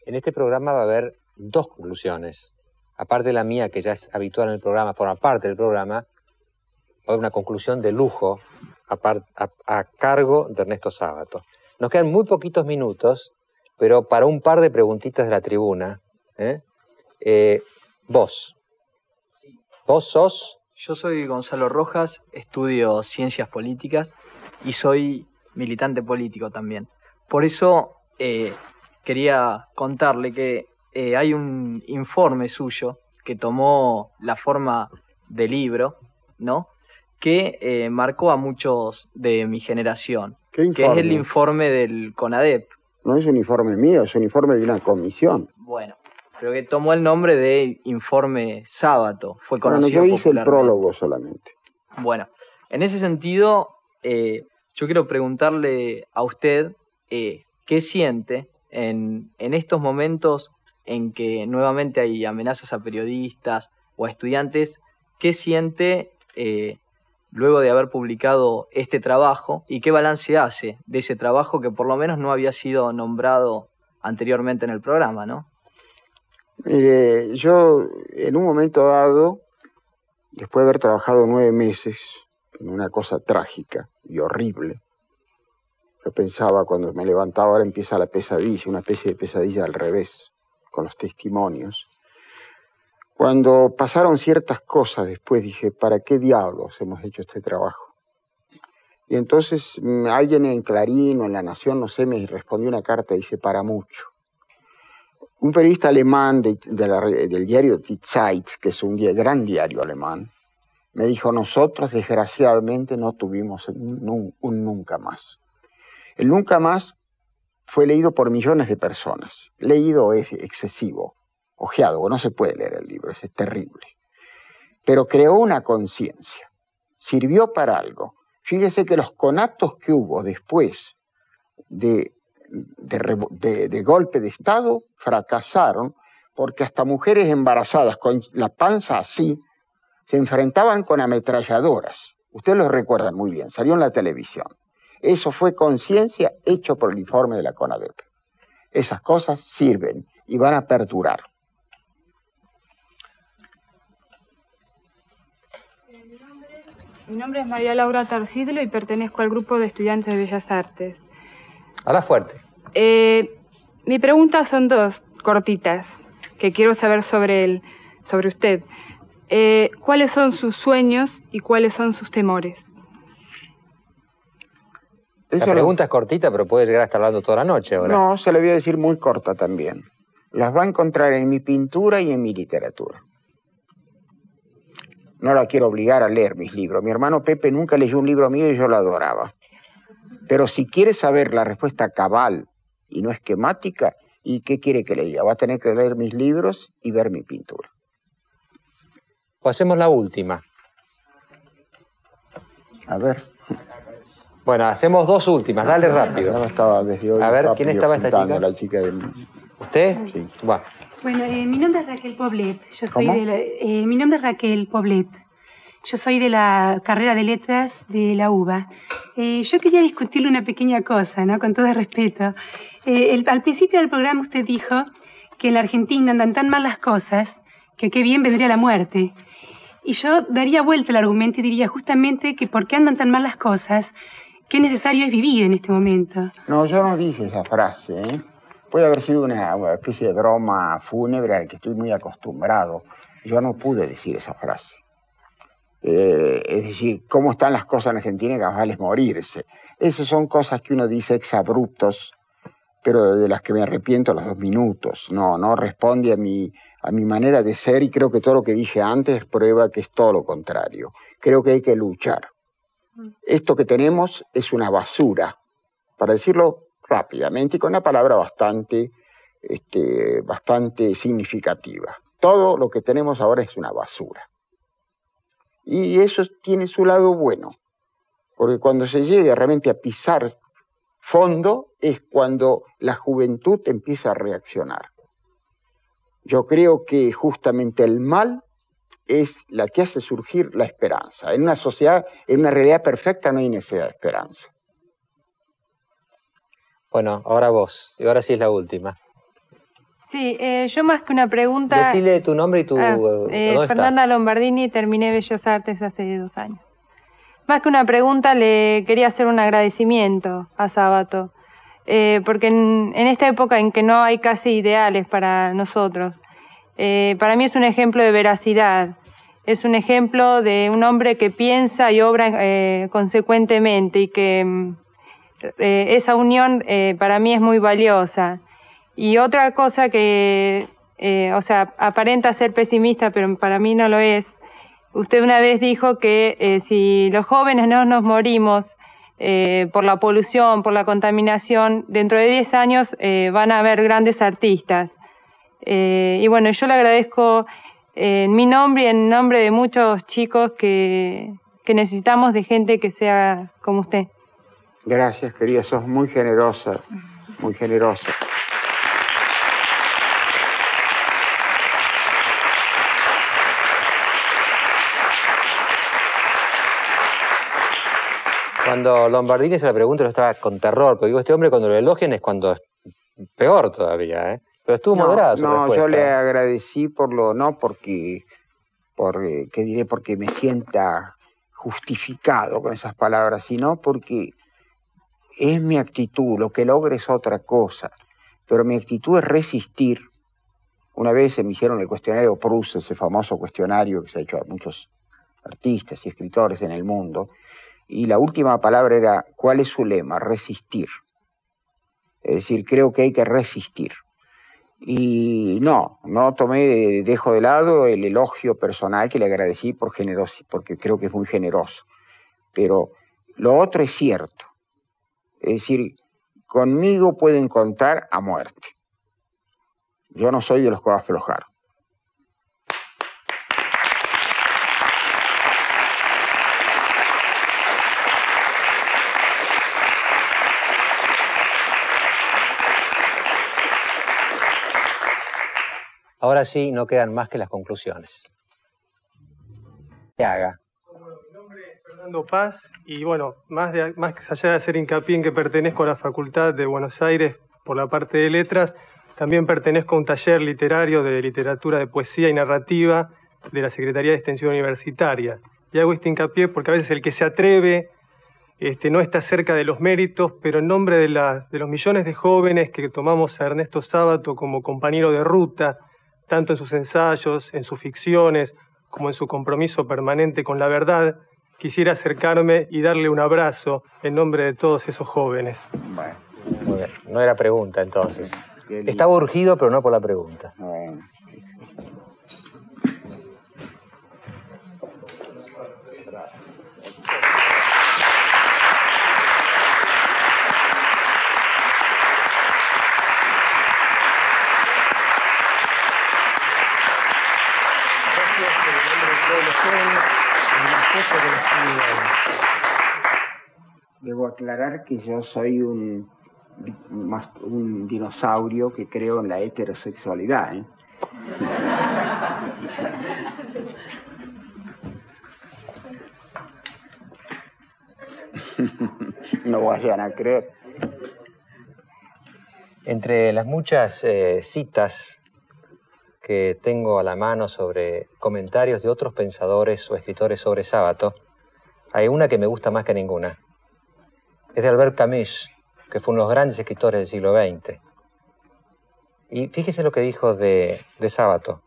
En este programa va a haber dos conclusiones. Aparte de la mía, que ya es habitual en el programa, forma parte del programa, va a haber una conclusión de lujo a cargo de Ernesto Sábato. Nos quedan muy poquitos minutos, pero para un par de preguntitas de la tribuna. Vos sos... Yo soy Gonzalo Rojas, estudio Ciencias Políticas y soy militante político también. Por eso quería contarle que hay un informe suyo que tomó la forma de libro, ¿no? Que marcó a muchos de mi generación. ¿Qué informe? Que es el informe del CONADEP. No es un informe mío, es un informe de una comisión. Bueno, pero que tomó el nombre de Informe Sábato. Fue conocido yo hice el popularmente. prólogo solamente. Bueno, en ese sentido, yo quiero preguntarle a usted qué siente en estos momentos en que nuevamente hay amenazas a periodistas o a estudiantes, qué siente luego de haber publicado este trabajo y qué balance hace de ese trabajo que por lo menos no había sido nombrado anteriormente en el programa, ¿no? Mire, yo en un momento dado, después de haber trabajado 9 meses en una cosa trágica y horrible, yo pensaba cuando me levantaba, ahora empieza la pesadilla, una especie de pesadilla al revés, con los testimonios. Cuando pasaron ciertas cosas después dije, ¿para qué diablos hemos hecho este trabajo? Y entonces alguien en Clarín o en La Nación, no sé, me respondió una carta, dice, para mucho. Un periodista alemán del diario Die Zeit, que es un gran diario alemán, me dijo, nosotros desgraciadamente no tuvimos un nunca más. El nunca más fue leído por millones de personas. Leído es excesivo, ojeado, no se puede leer el libro, es terrible. Pero creó una conciencia, sirvió para algo. Fíjese que los conatos que hubo después de golpe de Estado fracasaron porque hasta mujeres embarazadas con la panza así se enfrentaban con ametralladoras. Ustedes lo recuerdan muy bien, salió en la televisión. Eso fue conciencia hecho por el informe de la CONADEP. Esas cosas sirven y van a perdurar. Mi nombre es María Laura Tarcidlo y pertenezco al grupo de estudiantes de Bellas Artes. Habla fuerte. Mi pregunta son dos, cortitas, que quiero saber sobre usted. ¿Cuáles son sus sueños y cuáles son sus temores? La pregunta es cortita, pero puede llegar a estar hablando toda la noche ahora. No, se le voy a decir muy corta también. Las va a encontrar en mi pintura y en mi literatura. No la quiero obligar a leer mis libros. Mi hermano Pepe nunca leyó un libro mío y yo lo adoraba. Pero si quiere saber la respuesta cabal y no esquemática, ¿y qué quiere que le diga? Va a tener que leer mis libros y ver mi pintura. O hacemos la última. A ver. Bueno, hacemos dos últimas, dale rápido. Estaba desde hoy, a ver, ¿quién estaba esta chica? La chica del... ¿Usted? Sí. Va. Bueno, mi nombre es Raquel Poblet. Yo soy ¿Cómo? Mi nombre es Raquel Poblet. Yo soy de la carrera de letras de la UBA. Yo quería discutirle una pequeña cosa, ¿no? Con todo respeto. Al principio del programa usted dijo que en la Argentina andan tan mal las cosas que qué bien vendría la muerte. Y yo daría vuelta al argumento y diría justamente que por qué andan tan mal las cosas, qué necesario es vivir en este momento. No, yo no dije esa frase, ¿eh? Puede haber sido una especie de broma fúnebre al que estoy muy acostumbrado. Yo no pude decir esa frase. Es decir, cómo están las cosas en Argentina y capaz es morirse. Esas son cosas que uno dice exabruptos, pero de las que me arrepiento a los 2 minutos. No responde a mi manera de ser y creo que todo lo que dije antes prueba que es todo lo contrario. Creo que hay que luchar. Esto que tenemos es una basura, para decirlo rápidamente y con una palabra bastante significativa. Todo lo que tenemos ahora es una basura. Y eso tiene su lado bueno, porque cuando se llegue realmente a pisar fondo es cuando la juventud empieza a reaccionar. Yo creo que justamente el mal es la que hace surgir la esperanza. En una sociedad, en una realidad perfecta no hay necesidad de esperanza. Bueno, ahora vos, y ahora sí es la última. Sí, yo más que una pregunta... Decile tu nombre y tu... ¿dónde Fernanda estás? Lombardini, terminé Bellas Artes hace 2 años. Más que una pregunta, le quería hacer un agradecimiento a Sábato, porque en esta época en que no hay casi ideales para nosotros, para mí es un ejemplo de veracidad, es un ejemplo de un hombre que piensa y obra consecuentemente y que esa unión para mí es muy valiosa. Y otra cosa que, aparenta ser pesimista, pero para mí no lo es. Usted una vez dijo que si los jóvenes no nos morimos por la polución, por la contaminación, dentro de 10 años van a haber grandes artistas. Y bueno, yo le agradezco en mi nombre y en nombre de muchos chicos que necesitamos de gente que sea como usted. Gracias, querida, sos muy generosa, muy generosa. Cuando Lombardini se la pregunta, lo estaba con terror, porque digo, este hombre cuando lo elogian es cuando es peor todavía, ¿eh? Pero estuvo moderada su respuesta. Yo le agradecí porque me sienta justificado con esas palabras, sino porque es mi actitud, lo que logre es otra cosa, pero mi actitud es resistir. Una vez se me hicieron el cuestionario Proust, ese famoso cuestionario que se ha hecho a muchos artistas y escritores en el mundo, y la última palabra era, ¿cuál es su lema? Resistir. Es decir, creo que hay que resistir. Y no dejo de lado el elogio personal que le agradecí porque creo que es muy generoso. Pero lo otro es cierto. Es decir, conmigo pueden contar a muerte. Yo no soy de los que va a aflojar. Ahora sí, no quedan más que las conclusiones. ¿Qué haga? Mi nombre es Fernando Paz y bueno, más allá de hacer hincapié en que pertenezco a la Facultad de Buenos Aires por la parte de letras, también pertenezco a un taller literario de literatura de poesía y narrativa de la Secretaría de Extensión Universitaria. Y hago este hincapié porque a veces el que se atreve no está cerca de los méritos, pero en nombre de los millones de jóvenes que tomamos a Ernesto Sábato como compañero de ruta, tanto en sus ensayos, en sus ficciones, como en su compromiso permanente con la verdad, quisiera acercarme y darle un abrazo en nombre de todos esos jóvenes. Bueno, muy bien. No era pregunta, entonces. Estaba urgido, pero no por la pregunta. Bueno. Debo aclarar que yo soy un dinosaurio que creo en la heterosexualidad, ¿eh? No vayan a creer. Entre las muchas citas que tengo a la mano sobre comentarios de otros pensadores o escritores sobre Sábato, hay una que me gusta más que ninguna. Es de Albert Camus, que fue uno de los grandes escritores del siglo XX. Y fíjese lo que dijo de Sábato.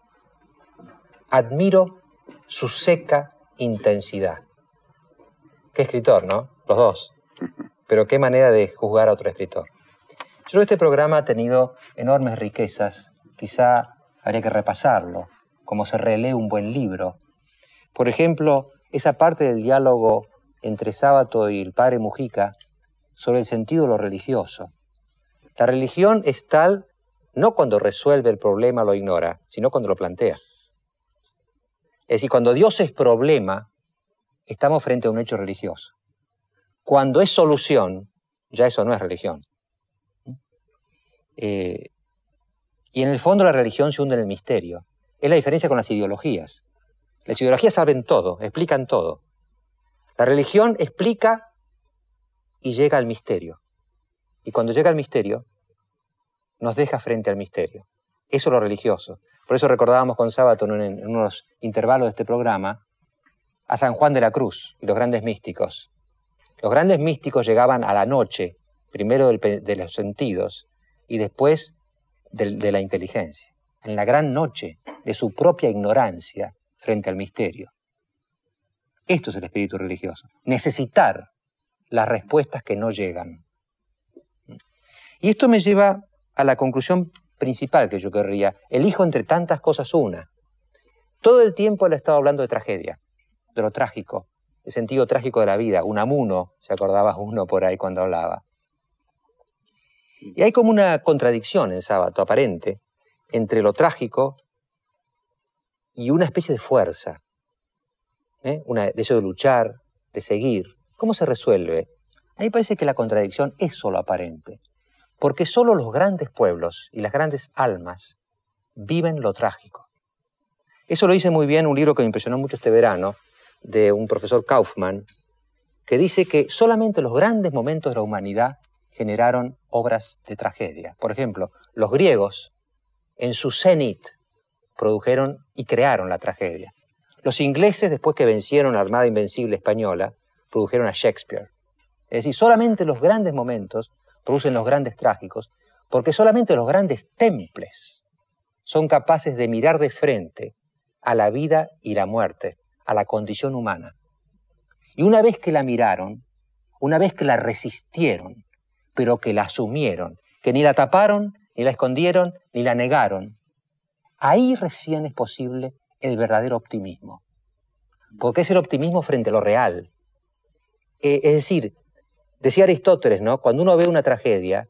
Admiro su seca intensidad. Qué escritor, ¿no? Los dos. Pero qué manera de juzgar a otro escritor. Yo creo que este programa ha tenido enormes riquezas. Quizá habría que repasarlo, como se relee un buen libro. Por ejemplo, esa parte del diálogo entre Sábato y el padre Mujica sobre el sentido de lo religioso. La religión es tal no cuando resuelve el problema lo ignora, sino cuando lo plantea. Es decir, cuando Dios es problema, estamos frente a un hecho religioso. Cuando es solución, ya eso no es religión. Y en el fondo la religión se hunde en el misterio. Es la diferencia con las ideologías. Las ideologías saben todo, explican todo. La religión explica y llega al misterio. Y cuando llega al misterio, nos deja frente al misterio. Eso es lo religioso. Por eso recordábamos con Sábato en unos intervalos de este programa a San Juan de la Cruz y los grandes místicos. Los grandes místicos llegaban a la noche, primero de los sentidos y después de la inteligencia. En la gran noche de su propia ignorancia frente al misterio. Esto es el espíritu religioso. Necesitar las respuestas que no llegan. Y esto me lleva a la conclusión principal que yo querría. Elijo entre tantas cosas una. Todo el tiempo él ha estado hablando de tragedia, de lo trágico, el sentido trágico de la vida. Unamuno, se acordaba uno por ahí cuando hablaba. Y hay como una contradicción en Sábato aparente entre lo trágico y una especie de fuerza, de eso de luchar, de seguir. ¿Cómo se resuelve? A mí me parece que la contradicción es solo aparente, porque solo los grandes pueblos y las grandes almas viven lo trágico. Eso lo dice muy bien un libro que me impresionó mucho este verano, de un profesor Kaufmann, que dice que solamente los grandes momentos de la humanidad generaron obras de tragedia. Por ejemplo, los griegos, en su cenit, produjeron y crearon la tragedia. Los ingleses, después que vencieron la Armada Invencible Española, produjeron a Shakespeare. Es decir, solamente los grandes momentos producen los grandes trágicos, porque solamente los grandes temples son capaces de mirar de frente a la vida y la muerte, a la condición humana. Y una vez que la miraron, una vez que la resistieron, pero que la asumieron, que ni la taparon, ni la escondieron, ni la negaron, ahí recién es posible el verdadero optimismo. Porque es el optimismo frente a lo real. Es decir, decía Aristóteles, ¿no? Cuando uno ve una tragedia,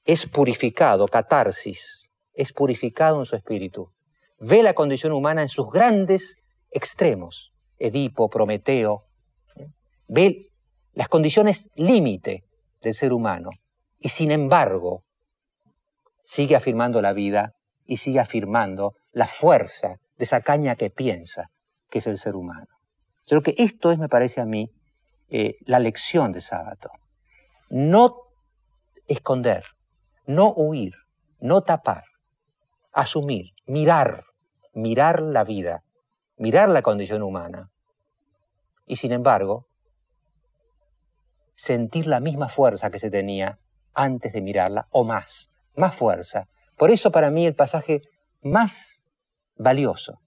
es purificado, catarsis, es purificado en su espíritu. Ve la condición humana en sus grandes extremos, Edipo, Prometeo, ve las condiciones límite del ser humano y sin embargo sigue afirmando la vida y sigue afirmando la fuerza de esa caña que piensa, que es el ser humano. Yo creo que esto es, me parece a mí, la lección de Sábato. No esconder, no huir, no tapar, asumir, mirar la vida, mirar la condición humana y sin embargo sentir la misma fuerza que se tenía antes de mirarla o más fuerza. Por eso para mí el pasaje más valioso,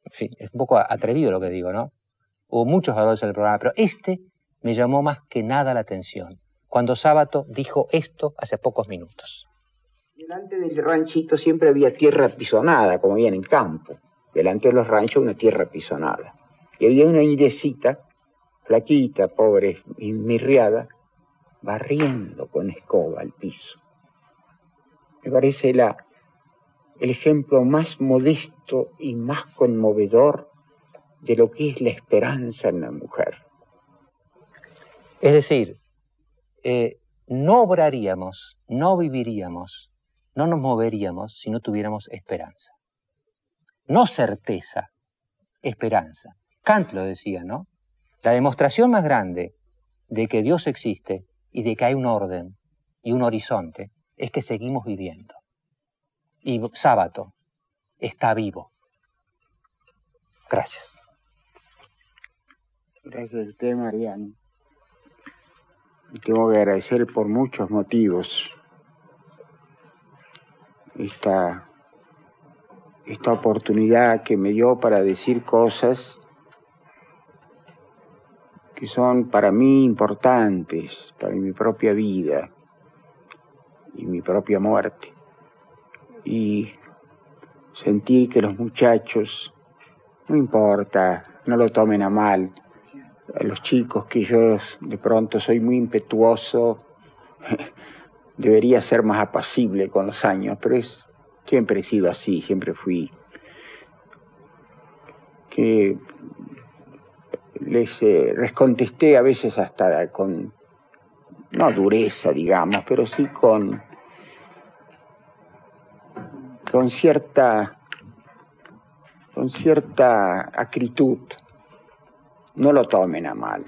en fin, es un poco atrevido lo que digo, ¿no? Hubo muchos valores en el programa, pero este me llamó más que nada la atención, cuando Sábato dijo esto hace pocos minutos. Delante del ranchito siempre había tierra pisonada, como había en el campo. Delante de los ranchos una tierra pisonada. Y había una indecita, flaquita, pobre, y mirriada, barriendo con escoba el piso. Me parece el ejemplo más modesto y más conmovedor de lo que es la esperanza en la mujer. Es decir, no obraríamos, no viviríamos, no nos moveríamos si no tuviéramos esperanza. No certeza, esperanza. Kant lo decía, ¿no? La demostración más grande de que Dios existe y de que hay un orden y un horizonte es que seguimos viviendo. Y Sábato está vivo. Gracias. Gracias a usted, Mariano. Tengo que agradecer por muchos motivos esta oportunidad que me dio para decir cosas que son para mí importantes, para mi propia vida y mi propia muerte. Y sentir que los muchachos, no importa, no lo tomen a mal, a los chicos que yo de pronto soy muy impetuoso, debería ser más apacible con los años, pero siempre he sido así, siempre fui. Que les contesté a veces hasta con, no dureza, digamos, pero sí con cierta acritud. No lo tomen a mal.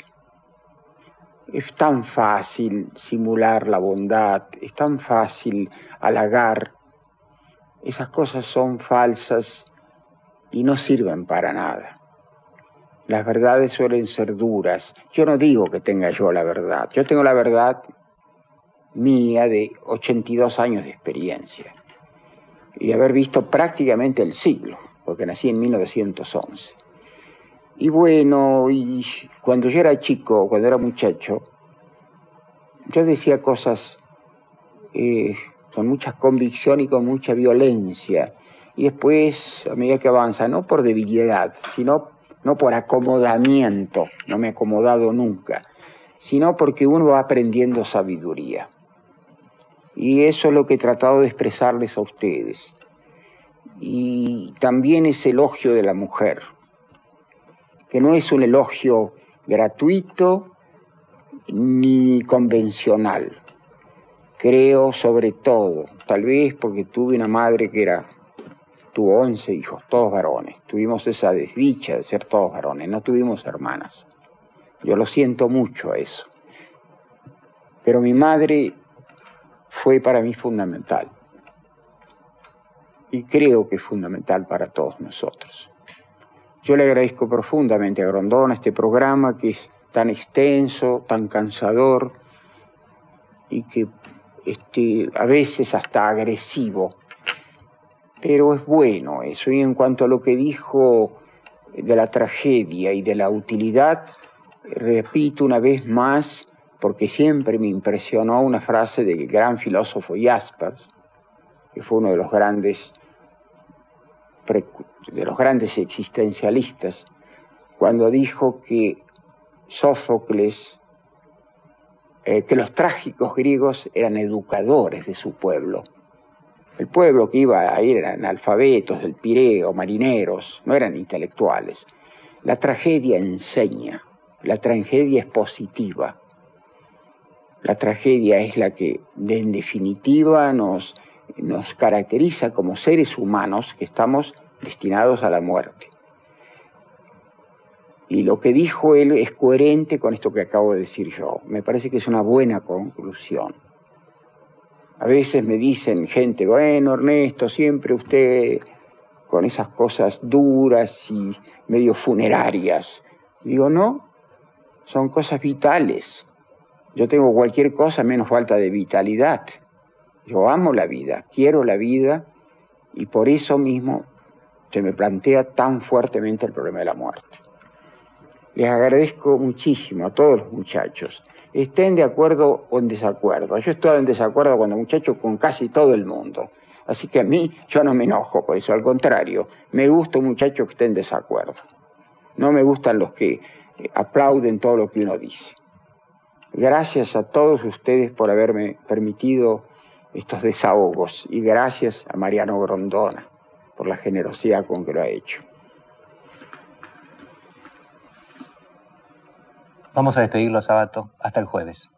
Es tan fácil simular la bondad, es tan fácil halagar. Esas cosas son falsas y no sirven para nada. Las verdades suelen ser duras. Yo no digo que tenga yo la verdad. Yo tengo la verdad mía de 82 años de experiencia y de haber visto prácticamente el siglo, porque nací en 1911. Y bueno, y cuando yo era chico, cuando era muchacho, yo decía cosas con mucha convicción y con mucha violencia. Y después, a medida que avanza, no por debilidad, sino no por acomodamiento, no me he acomodado nunca, sino porque uno va aprendiendo sabiduría. Y eso es lo que he tratado de expresarles a ustedes. Y también ese elogio de la mujer, que no es un elogio gratuito ni convencional. Creo sobre todo, tal vez porque tuve una madre tuvo 11 hijos, todos varones. Tuvimos esa desdicha de ser todos varones, no tuvimos hermanas. Yo lo siento mucho a eso. Pero mi madre fue para mí fundamental. Y creo que es fundamental para todos nosotros. Yo le agradezco profundamente a Grondona este programa que es tan extenso, tan cansador y que a veces hasta agresivo. Pero es bueno eso. Y en cuanto a lo que dijo de la tragedia y de la utilidad, repito una vez más, porque siempre me impresionó una frase del gran filósofo Jaspers, que fue uno de los grandes existencialistas, cuando dijo que Sófocles, que los trágicos griegos eran educadores de su pueblo. El pueblo que iba a ir eran analfabetos del Pireo, marineros, no eran intelectuales. La tragedia enseña, la tragedia es positiva. La tragedia es la que, en definitiva, nos caracteriza como seres humanos que estamos destinados a la muerte. Y lo que dijo él es coherente con esto que acabo de decir yo. Me parece que es una buena conclusión. A veces me dicen gente, bueno, Ernesto, siempre usted con esas cosas duras y medio funerarias. Digo, no, son cosas vitales. Yo tengo cualquier cosa menos falta de vitalidad. Yo amo la vida, quiero la vida, y por eso mismo se me plantea tan fuertemente el problema de la muerte. Les agradezco muchísimo a todos los muchachos. Estén de acuerdo o en desacuerdo. Yo estoy en desacuerdo cuando muchachos con casi todo el mundo. Así que a mí, yo no me enojo por eso. Al contrario, me gusta un muchacho que esté en desacuerdo. No me gustan los que aplauden todo lo que uno dice. Gracias a todos ustedes por haberme permitido estos desahogos. Y gracias a Mariano Grondona por la generosidad con que lo ha hecho. Vamos a despedirlo, Sábato, hasta el jueves.